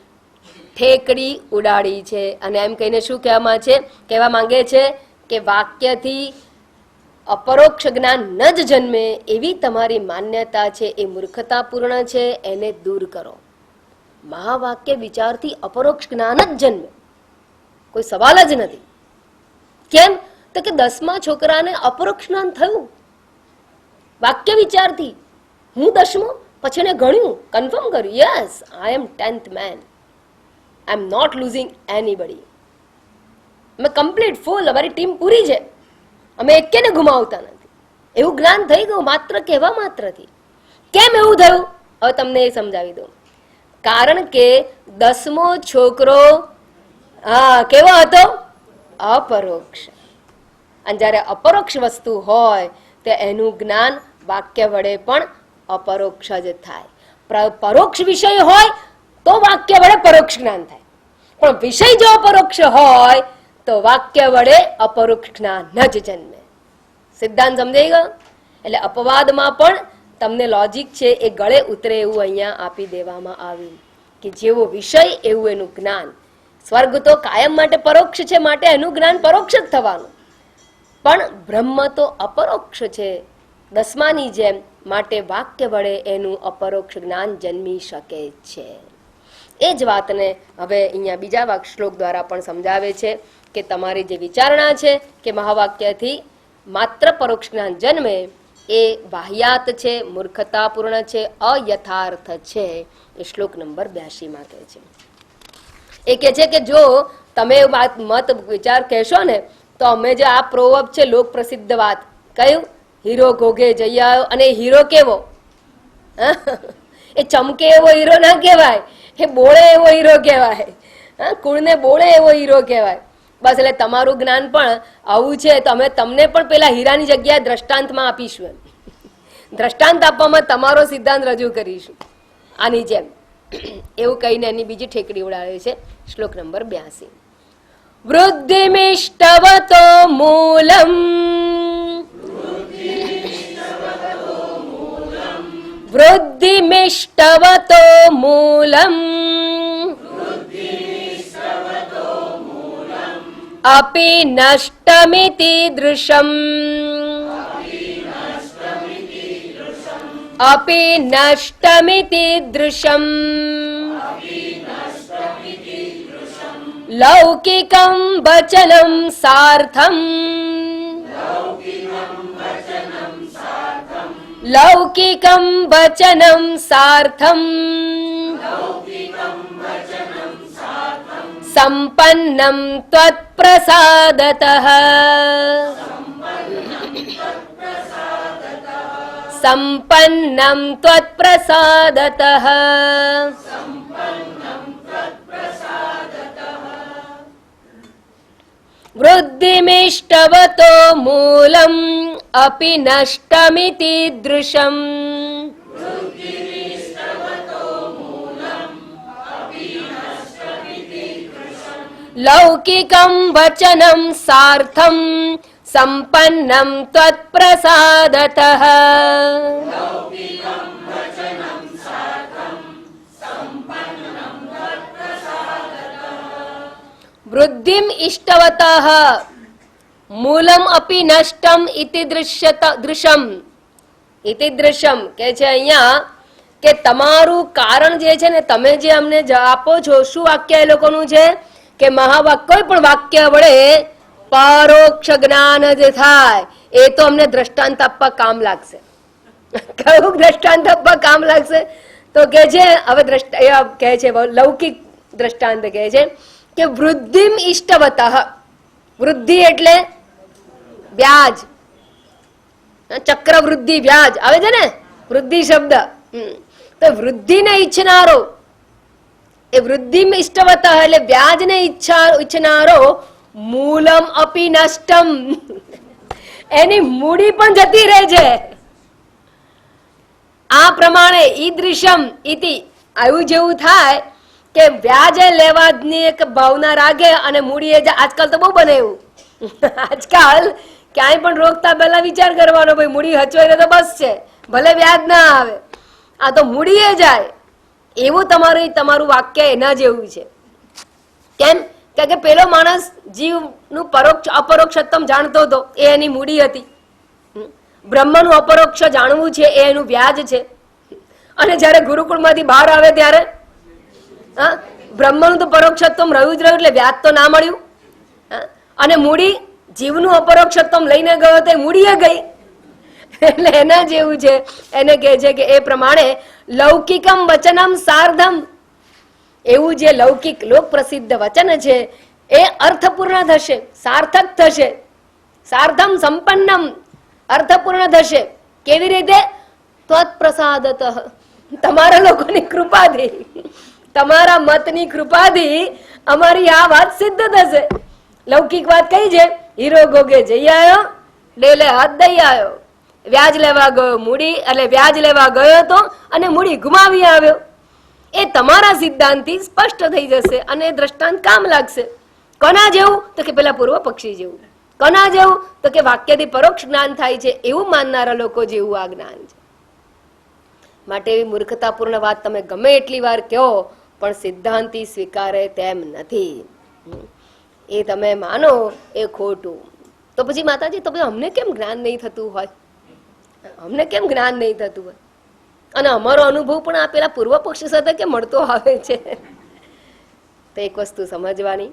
ઠેકડી ઉડાડી છે. અને એમ કહીને શું કહેવા માંગે છે કે વાક્યથી અપરોક્ષ જ્ઞાન ન જ જન્મે એવી તમારી માન્યતા છે, એ મૂર્ખતાપૂર્ણ છે, એને દૂર કરો. મહાવાક્ય વિચારથી અપરોક્ષ જ્ઞાન જ જન્મે, કોઈ સવાલ જ નથી. કેમ? તો કે 10મા છોકરાને અપરોક્ષ જ્ઞાન થયું વાક્ય વિચારથી. હું 10મો, પછી એને ગણ્યું, કન્ફર્મ કર્યું, yes I am 10th man, I am not losing anybody, અમે કમ્પ્લીટ ફૂલ, અમારી ટીમ પૂરી છે, અમે એકેને ગુમાવતા નથી. એવું જ્ઞાન થઈ ગયું માત્ર કહેવા માત્રથી. કેમ એવું થયું? હવે તમને એ સમજાવી દઉં. કારણ કે 10મો છોકરો કેવો હતો? અપરોક્ષ. અને જ્યારે અપરોક્ષ વસ્તુ હોય તો એનું જ્ઞાન વાક્ય વડે પણ અપરોક્ષ જ થાય. પરોક્ષ વિષય હોય તો વાક્ય વડે પરોક્ષ જ્ઞાન થાય, પણ વિષય જો અપરોક્ષ હોય તો વાક્ય વડે અપરોક્ષ જ્ઞાન જ જન્મે. સિદ્ધાંત સમજાઈ ગયો? એટલે અપવાદમાં પણ તમને લોજિક છે એ ગળે ઉતરે એવું અહીંયા આપી દેવામાં આવ્યું કે જેવો વિષય એવું એનું જ્ઞાન. સ્વર્ગ તો કાયમ માટે પરોક્ષ છે, માટે એનું જ્ઞાન પરોક્ષ જ થવાનું, પણ બ્રહ્મ તો અપરોક્ષ છે 10માની જેમ, માટે વાક્ય વડે એનું અપરોક્ષ જ્ઞાન જન્મી શકે છે. એ જ વાતને હવે અહીંયા બીજા શ્લોક દ્વારા પણ સમજાવે છે કે તમારી જે વિચારણા છે કે મહાવાક્યથી માત્ર પરોક્ષ જ્ઞાન જન્મે, એ વાહિયાત છે, મૂર્ખતાપૂર્ણ છે, અયથાર્થ છે. એ શ્લોક નંબર 82માં કહે છે. એ કહે છે કે જો તમે મત વિચાર કહેશો ને તો અમે જે આ પ્રોવર્બ છે લોક પ્રસિદ્ધ વાત, કયું? હીરો ઘોઘે જઈ આવ્યો. અને હીરો કેવો? એ ચમકે એવો હીરો ના કહેવાય, એ બોળે એવો હીરો કહેવાય. કુળને બોળે એવો હીરો કહેવાય. બસ એટલે તમારું જ્ઞાન પણ આવું છે. તો અમે તમને પણ પેલા હીરાની જગ્યાએ દ્રષ્ટાંતમાં આપીશું. એમ દ્રષ્ટાંત આપવામાં તમારો સિદ્ધાંત રજૂ કરીશું આની જેમ. એવું કહીને એની બીજી ઠેકડી ઉડાડે છે. શ્લોક નંબર 82. વૃદ્ધિમિષ્ટવતો મૂલમ વૃદ્ધિમિષ્ટવતો મૂલમ અપિ નષ્ટમિતિ દૃશમ અપિ નષ્ટમિતિ દૃશમ લૌકિકં વચનં સાર્થમ લૌકિકં વચનં સાર્થમ સંપન્નમ ત્વત્પ્રસાદતઃ સંપન્નમ ત્વત્પ્રસાદતઃ વૃદ્ધિમિષ્ટવતો મૂલમ અપિ નષ્ટમિતિ દૃશમ લૌકિકં વચનં સાર્થમ સંપન્નમ ત્વત્પ્રસાદતઃ વૃદ્ધિમ ઇષ્ટવતઃ મૂલમ અપિ નષ્ટમ ઇતિ દૃશ્યમ ઇતિ દૃશ્યમ કે છે અહીંયા કે તમારું કારણ જે છે ને તમે જે અમને આપો છો, શું વાક્ય એ લોકોનું છે કે મહાવાક્ય, કોઈ પણ વાક્ય વડે પરોક્ષ જ્ઞાન જે થાય એ તો અમને દ્રષ્ટાંત આપવા કામ લાગશે. કયું દ્રષ્ટાંત આપવા કામ લાગશે? તો કે છે હવે કહે છે લૌકિક દ્રષ્ટાંત કહે છે કે વૃદ્ધિમ ઇષ્ટવતઃ. વૃદ્ધિ એટલે વ્યાજ, ચક્રવૃદ્ધિ વ્યાજ આવે છે ને વૃદ્ધિ શબ્દ. તો વૃદ્ધિને ઈચ્છનારો, એ વૃદ્ધિમ ઇષ્ટવતઃ એટલે વ્યાજને ઈચ્છનારો મૂલમ અપી નષ્ટમ, એની મૂડી પણ જતી રહે છે. આ પ્રમાણે ઈદૃશમ ઇતિ, આવું જેવું થાય કે વ્યાજે લેવાની એક ભાવના રાખે અને મૂડી આજકાલ તો બહુ બને એવું. આજકાલ ક્યાંય પણ રોકતા પહેલા વિચાર કરવાનો, ભાઈ મૂડી હચવાય તો બસ છે, ભલે વ્યાજ ના આવે, આ તો મૂડીએ જાય. એવું તમારું વાક્ય એના જેવું છે. કેમ? કે પેલો માણસ જીવનું પરોક્ષ અપરોક્ષતમ જાણતો હતો, એ એની મૂડી હતી. બ્રહ્મનું અપરોક્ષ જાણવું છે એ એનું વ્યાજ છે. અને જયારે ગુરુકુળમાંથી બહાર આવે ત્યારે બ્રહ્મનું તો પરોક્ષત્વમ રહ્યું જ રહ્યું, એટલે વ્યાજ તો ના મળ્યું. અને મૂડી જીવનું અપરોક્ષત્વમ લઈને ગયો તો મૂડીએ ગઈ. એટલે એના જેવું છે. એને કહે છે કે એ પ્રમાણે લૌકિકમ વચનમ સાર્ધમ, એવું જે લૌકિક લોક પ્રસિદ્ધ વચન છે એ અર્થપૂર્ણ થશે, સાર્થક થશે. સાર્ધમ સંપન્નમ, અર્થપૂર્ણ થશે. કેવી રીતે? ત્વત્પ્રસાદતઃ, તમારા લોકોની કૃપાથી, તમારા મતની કૃપાથી અમારી આ વાત સિદ્ધ થશે. લૌકિક વાત કઈ છે? હીરો ગોગે જઈ આવ્યો, ડેલે હાથ દઈ આવ્યો, વ્યાજ લેવા ગયો, મૂડી એટલે વ્યાજ લેવા ગયો હતો અને મૂડી ગુમાવી આવ્યો. એ તમારા સિદ્ધાંતથી સ્પષ્ટ થઈ જશે અને દ્રષ્ટાંત કામ લાગશે. કોના જેવું? તો કે પેલા પૂર્વ પક્ષી જેવું. કોના જેવું? તો કે વાક્યથી પરોક્ષ જ્ઞાન થાય છે એવું માનનારા લોકો જેવું આ જ્ઞાન છે. માટે એવી મૂર્ખતાપૂર્ણ વાત તમે ગમે એટલી વાર કહો પણ સિદ્ધાંતી સ્વીકારે તેમ નથી. એ તમે માનો એ ખોટું. તો પછી માતાજી, તો પછી અમને કેમ જ્ઞાન નહીં થતું હોય? અમને કેમ જ્ઞાન નહીં થતું હોય? અને અમારો અનુભવ પણ આ પેલા પૂર્વ પક્ષી સાથે કે મળતો આવે છે. તો એક વસ્તુ સમજવાની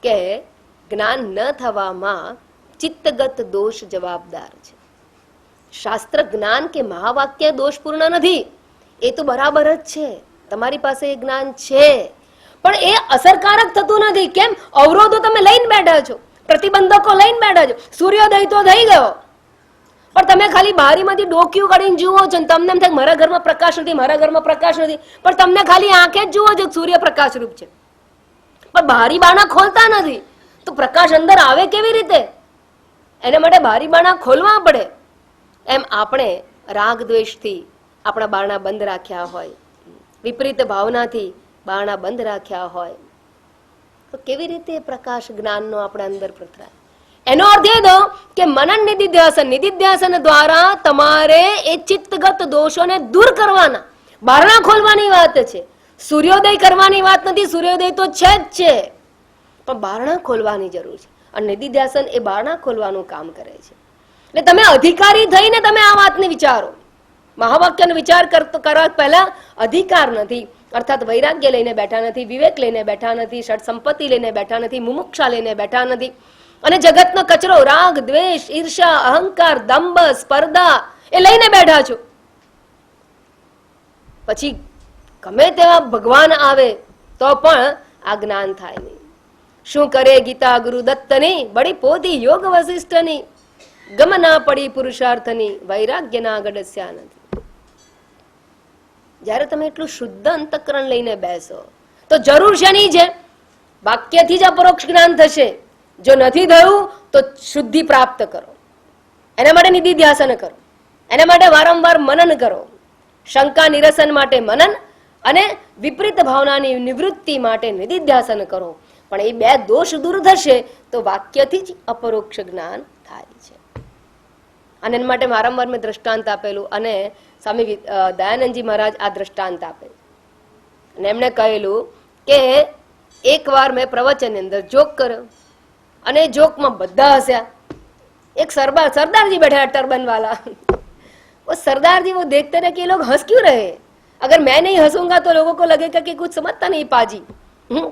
કે જ્ઞાન ન થવામાં ચિત્તગત દોષ જવાબદાર છે. શાસ્ત્ર જ્ઞાન કે મહાવાક્ય દોષપૂર્ણ નથી, એ તો બરાબર જ છે. તમારી પાસે એ જ્ઞાન છે પણ એ અસરકારક થતું નથી. કેમ? અવરોધો તમે લઈને બેઠા છો. પ્રતિબંધકો લઈને બેઠા છો. સૂર્યોદય તો થઈ ગયો, પણ તમે ખાલી બારીમાંથી ડોક્યું કાઢીને જુઓ છો, તમને એમ થાય મારા ઘરમાં પ્રકાશ નથી, મારા ઘરમાં પ્રકાશ નથી, પણ તમને ખાલી આંખે જ જુઓ છો સૂર્ય પ્રકાશ રૂપ છે, પણ બારી બાણા ખોલતા નથી, તો પ્રકાશ અંદર આવે કેવી રીતે? એના માટે બારી બાણા ખોલવા પડે. એમ આપણે રાગ દ્વેષથી આપણા બારણા બંધ રાખ્યા હોય, વિપરીત ભાવનાથી બારણા બંધ રાખ્યા હોય, તો કેવી રીતે પ્રકાશ જ્ઞાનનો આપણા અંદર પ્રથરાય? એનો અર્થ એ દો કે મનન નિધિધ્યાસન દ્વારા તમારે એ ચિત્તગત દોષોને દૂર કરવાના, બારણા ખોલવાની વાત છે. સૂર્યોદય કરવાની વાત નથી, સૂર્યોદય તો છે જ છે, પણ બારણા ખોલવાની જરૂર છે. અને નિધિધ્યાસન એ બારણા ખોલવાનું કામ કરે છે. એટલે તમે અધિકારી થઈને તમે આ વાતને વિચારો. મહાવાક્યનો વિચાર કરવા પહેલા અધિકાર નથી, અર્થાત વૈરાગ્ય લઈને બેઠા નથી, વિવેક લઈને બેઠા નથી, ષડ સંપત્તિ લઈને બેઠા નથી, મુમુક્ષા લઈને બેઠા નથી, અને જગતનો કચરો રાગ દ્વેષ ઈર્ષા અહંકાર દંભ સ્પર્ધા એ લઈને બેઠા છો. પછી ગમે તેવા ભગવાન આવે તો પણ આ જ્ઞાન થાય નહીં. શું કરે ગીતા ગુરુ દત્તની, બળી પોધી યોગ વશિષ્ઠની, ગમ ના પડી પુરુષાર્થની, વૈરાગ્યના ગડસ્યા નથી. જયારે તમે એટલું શુદ્ધ અંતઃકરણ લઈને બેસો તો જરૂર શેની છે? વાક્યથી જ અપરોક્ષ જ્ઞાન થશે. જો નથી થયું તો શુદ્ધિ પ્રાપ્ત કરો. એના માટે નિધિધ્યાસન કરો, એના માટે વારંવાર મનન કરો. શંકા નિરસન માટે મનન અને વિપરીત ભાવનાની નિવૃત્તિ માટે નિધિધ્યાસન કરો. પણ એ બે દોષ દૂર થશે તો વાક્યથી જ અપરોક્ષ જ્ઞાન થાય છે. અને એના માટે વારંવાર મેં દ્રષ્ટાંત આપેલું, અને સ્વામી દયાનંદજી મહારાજ આ દ્રષ્ટાંત આપે. અને એમણે કહેલું કે એકવાર મેં પ્રવચનની અંદર જોક કર્યો, અને જોકમાં બધા હસ્યા. એક સરદારજી બેઠા टर्बन वाला, वो सरदार जी वो देखते रहे कि ये लोग हंस क्यों रहे, अगर मैं नहीं हंसूंगा तो लोगों को लगेगा कि कुछ समझता नहीं पाजी.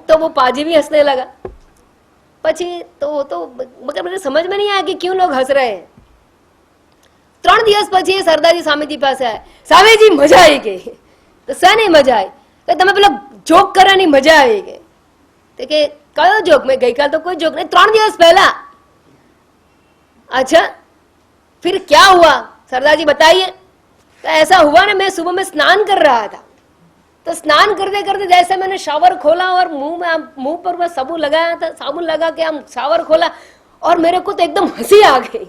तो वो पाजी भी हंसने लगा. પછી तो मगर मुझे समझ में नहीं आया कि क्यों लोग हंस रहे हैं. 3 દિવસ પછી એ સરદારજી સ્વામીજી પાસે આવ્યા. સ્વામીજી મજા આવી ગઈ. તો શાની મજા આવી? કે તમે પેલો જોક કરવાની મજા આવી ગઈ. તો કે કયો જોક? મેં ગઈકાલ તો કોઈ જોક નહીં, 3 દિવસ પહેલા. अच्छा फिर क्या हुआ सरदार जी बताइए. तो ऐसा हुआ ना, मैं सुबह में स्नान कर रहा था, तो स्नान करते करते जैसे मैंने शावर खोला और मुंह पर मैं साबुन लगाया था, साबुन लगा के हम शावर खोला और मेरे को तो एकदम हंसी आ गई.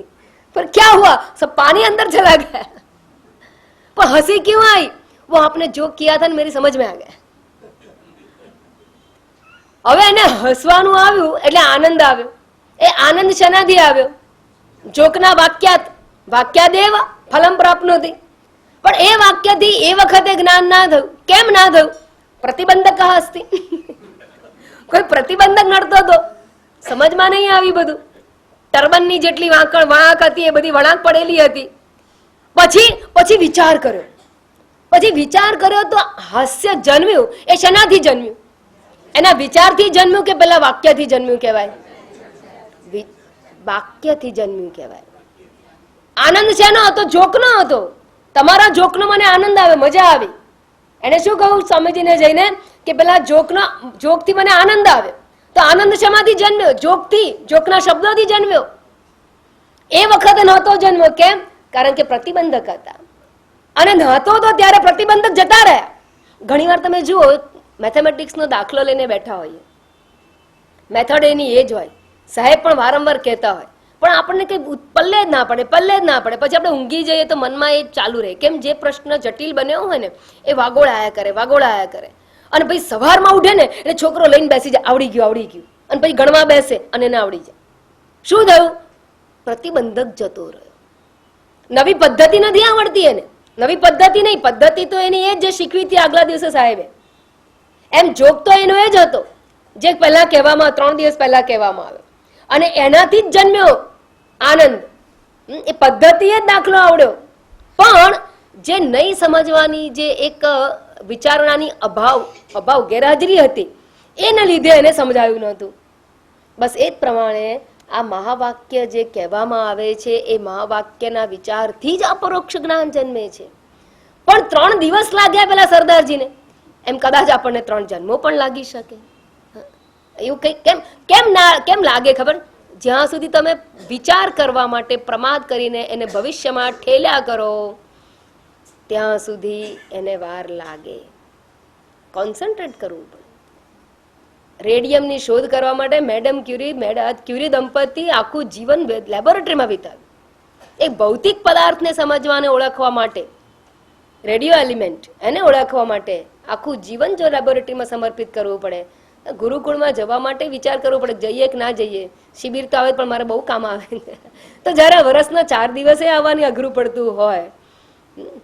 पर क्या हुआ, सब पानी अंदर चला गया. पर हंसी क्यों आई? वो आपने जोक किया था मेरी समझ में आ गया. હવે એને હસવાનું આવ્યું એટલે આનંદ આવ્યો. એ આનંદ શેનાથી આવ્યો? જોકના વાક્યાદેવ ફલમ પ્રાપ્નોતિ. પણ એ વાક્યથી એ વખતે જ્ઞાન ના થયું. કેમ ના થયું? પ્રતિબંધક હસ્તી. કોઈ પ્રતિબંધક નડતો હતો, સમજમાં નહીં આવી. બધું ટર્બનની જેટલી વાંક હતી એ બધી વળાંક પડેલી હતી. પછી વિચાર કર્યો તો હાસ્ય જન્મ્યું. એ શેનાથી જન્મ્યું? એના વિચારથી જન્મ્યું કે પેલા વાક્યથી જન્મ્યું કહેવાય? વાક્યથી જન્મ્યું કહેવાય. આનંદ શેનો હતો? જોકનો હતો. તમારા જોકનો મને આનંદ આવે, મજા આવી. એને શું કહ્યું સ્વામીજીને જઈને કે પેલા જોકથી મને આનંદ આવે. તો આનંદ શેમાંથી જન્મ્યો? જોકથી, જોકના શબ્દોથી જન્મ્યો. એ વખતે નહોતો જન્મ્યો. કેમ? કારણ કે પ્રતિબંધક હતા. અને નહોતો તો ત્યારે પ્રતિબંધક જતા રહ્યા. ઘણી વાર તમે જુઓ, મેથેમેટિક્સનો દાખલો લઈને બેઠા હોઈએ, મેથડ એની એ જ હોય, સાહેબ પણ વારંવાર કહેતા હોય, પણ આપણને કઈ પલ્લે જ ના પડે. પછી આપણે ઊંઘી જઈએ તો મનમાં એ ચાલુ રહે. કેમ? જે પ્રશ્ન જટિલ બન્યો હોય ને એ વાગોળાયા કરે. અને પછી સવારમાં ઉઠે ને એટલે છોકરો લઈને બેસી જાય, આવડી ગયું. અને પછી ગણવા બેસે અને એને આવડી જાય. શું થયું? પ્રતિબંધક જતો રહ્યો. નવી પદ્ધતિ નથી આવડતી એને. નવી પદ્ધતિ નહીં, પદ્ધતિ તો એની એ જ જે શીખવી હતી આગલા દિવસે સાહેબે. એમ જોક તો એનો એ જ હતો જે પહેલા કહેવામાં, 3 દિવસ પહેલા કહેવામાં આવ્યો. અને એનાથી જ જન્મ્યો આનંદ. એ પદ્ધતિએ જ દાખલો આવડ્યો. પણ જે નહીં સમજવાની, જે એક વિચારણાની અભાવ ગેરહાજરી હતી, એના લીધે એને સમજાયું નહોતું. બસ એ જ પ્રમાણે આ મહાવાક્ય જે કહેવામાં આવે છે એ મહાવાક્યના વિચારથી જ અપરોક્ષ જ્ઞાન જન્મે છે. પણ 3 દિવસ લાગ્યા પેલા સરદારજીને. એમ કદાચ આપણને 3 જન્મો પણ લાગી શકે. એવું કઈ કેમ લાગે ખબર? જ્યાં સુધી તમે વિચાર કરવા માટે પ્રમાદ કરીને એને ભવિષ્યમાં ઠેલ્યા કરો ત્યાં સુધી એને વાર લાગે. કોન્સન્ટ્રેટ કરવું પડે. રેડિયમની શોધ કરવા માટે મેડમ ક્યુરી દંપતી આખું જીવન લેબોરેટરીમાં વિતાવ્યું. એક ભૌતિક પદાર્થને સમજવાને ઓળખવા માટે, રેડિયો એલિમેન્ટ એને ઓળખવા માટે આખું જીવન જો લેબોરેટરીમાં સમર્પિત કરવું પડે, ગુરુકુળમાં જવા માટે વિચાર કરવો પડે, જઈએ કે ના જઈએ. શિબિર તો આવે પણ મારે બહુ કામ આવે. તો જયારે વર્ષના 4 દિવસે આવવાની અઘરું પડતું હોય,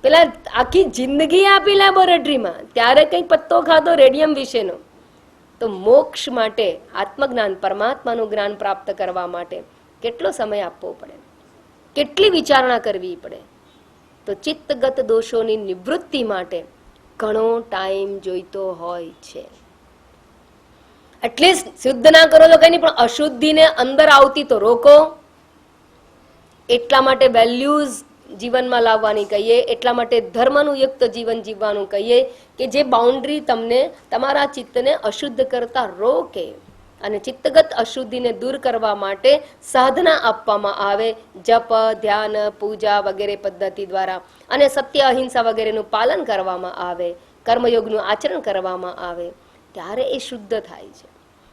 પેલા આખી જિંદગી આપી લેબોરેટરીમાં, ત્યારે કઈ પત્તો ખાધો રેડિયમ વિશેનો. તો મોક્ષ માટે, આત્મજ્ઞાન પરમાત્માનું જ્ઞાન પ્રાપ્ત કરવા માટે કેટલો સમય આપવો પડે, કેટલી વિચારણા કરવી પડે. તો ચિત્તગત દોષોની નિવૃત્તિ માટે ઘણો ટાઈમ જોઈતો હોય છે. એટલીસ્ટ શુદ્ધ ના કરો તો કઈ નહીં, પણ અશુદ્ધિને અંદર આવતી તો રોકો. એટલા માટે વેલ્યુઝ જીવનમાં લાવવાની કહીએ, એટલા માટે ધર્મનું યુક્ત જીવન જીવવાનું કહીએ કે જે બાઉન્ડ્રી તમને તમારા ચિત્તને અશુદ્ધ કરતા રોકે. અને ચિત્તગત અશુદ્ધિને દૂર કરવા માટે સાધના આપવામાં આવે, જપ, ધ્યાન, પૂજા વગેરે પદ્ધતિ દ્વારા, અને સત્ય, અહિંસા વગેરેનું પાલન કરવામાં આવે, કર્મયોગનું આચરણ કરવામાં આવે, ત્યારે એ શુદ્ધ થાય છે.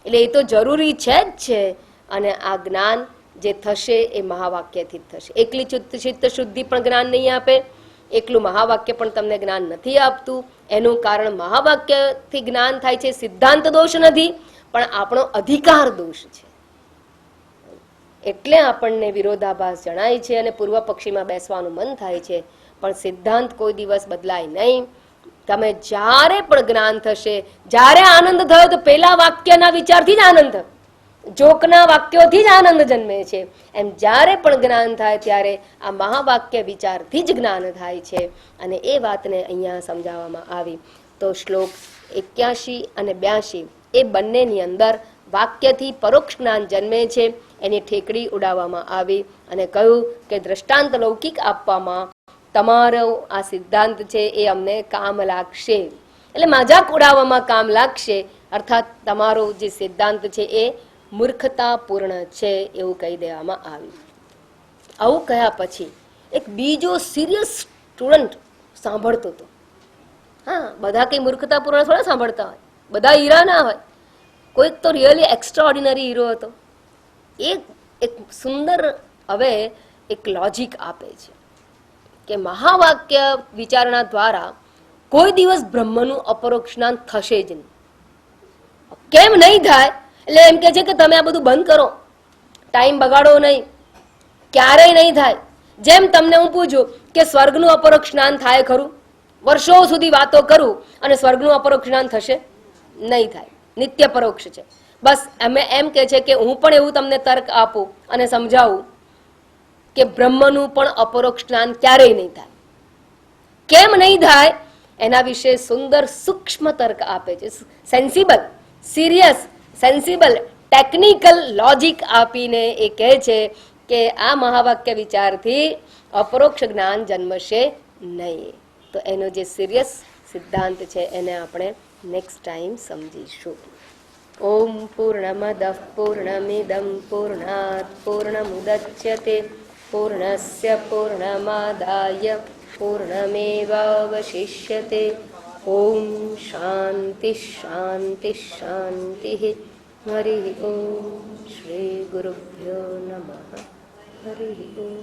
એટલે એ તો જરૂરી છે જ છે. અને આ જ્ઞાન જે થશે એ મહાવાક્યથી જ થશે. એકલી ચિત્ત શુદ્ધિ પણ જ્ઞાન નહીં આપે, એકલું મહાવાક્ય પણ તમને જ્ઞાન નથી આપતું. એનું કારણ મહાવાક્યથી જ્ઞાન થાય છે, સિદ્ધાંત દોષ નથી, પણ આપણો અધિકાર દોષ છે. એટલે આપણને વિરોધાભાસ જણાય છે અને પૂર્વ પક્ષીમાં બેસવાનું મન થાય છે. પણ સિદ્ધાંત કોઈ દિવસ બદલાય નહીં. તમે જ્યારે પણ જ્ઞાન થશે, જ્યારે આનંદ થયો તો પેલા વાક્યના વિચારથી જ આનંદ થયો, જોકના વાક્યોથી જ આનંદ જન્મે છે. એમ જ્યારે પણ જ્ઞાન થાય ત્યારે આ મહાવાક્ય વિચારથી જ જ્ઞાન થાય છે. અને એ વાતને અહીંયા સમજાવવામાં આવી. તો શ્લોક 81 અને 82 એ બંનેની અંદર વાક્યથી પરોક્ષ જ્ઞાન જન્મે છે, એની ઠેકડી ઉડાવવામાં આવી અને કહ્યું કે દ્રષ્ટાંત લૌકિક આપવામાં તમારો આ સિદ્ધાંત છે એ અમને કામ લાગશે, એટલે મજાક ઉડાવવામાં કામ લાગશે. અર્થાત તમારો જે સિદ્ધાંત છે એ મૂર્ખતાપૂર્ણ છે એવું કહી દેવામાં આવ્યું. આવું કહ્યા પછી એક બીજો સિરિયસ સ્ટુડન્ટ સાંભળતો હતો. હા, બધા કઈ મૂર્ખતાપૂર્ણ થોડા સાંભળતા હોય, બધા હીરા ના હોય. કોઈક તો રિયલી એક્સ્ટ્રા ઓર્ડિનરી હીરો હતો. એક સુંદર હવે એક લોજિક આપે છે કે મહાવાક્ય વિચારણા દ્વારા કોઈ દિવસ બ્રહ્મનું અપરોક્ષ જ્ઞાન થશે જ નહીં. કેમ નહીં થાય? એટલે એમ કે છે કે તમે આ બધું બંધ કરો, ટાઈમ બગાડો નહીં, ક્યારેય નહીં થાય. જેમ તમને હું પૂછું કે સ્વર્ગનું અપરોક્ષ જ્ઞાન થાય ખરું? વર્ષો સુધી વાતો કરું અને સ્વર્ગનું અપરોક્ષ જ્ઞાન થશે? નહીં થાય, નિત્ય પરોક્ષ છે. બસ અમે એમ કે છે કે હું પણ એવું તમને તર્ક આપું અને સમજાવું કે બ્રહ્મનું પણ અપરોક્ષ જ્ઞાન ક્યારેય નહીં થાય. કેમ નહીં થાય એના વિશે સુંદર સૂક્ષ્મ તર્ક આપે છે. Sensible, serious, sensible, technical logic આપીને એ કહે છે કે આ મહાવાક્ય વિચારથી અપરોક્ષ જ્ઞાન જન્મશે નહીં. તો એનો જે સિરિયસ સિદ્ધાંત છે એને આપણે નેક્સ્ટ ટાઈમ સમજીશું. ઓમ પૂર્ણમદઃ પૂર્ણમિદં પૂર્ણાત પૂર્ણમુદચ્યતે પૂર્ણસ્ય પૂર્ણમાદાય પૂર્ણમેવાવશિષ્યતે. ઓમ શાંતિ શાંતિ શાંતિ. હરિ ઓમ. શ્રી ગુરુભ્યો નમઃ. હરિ ઓમ.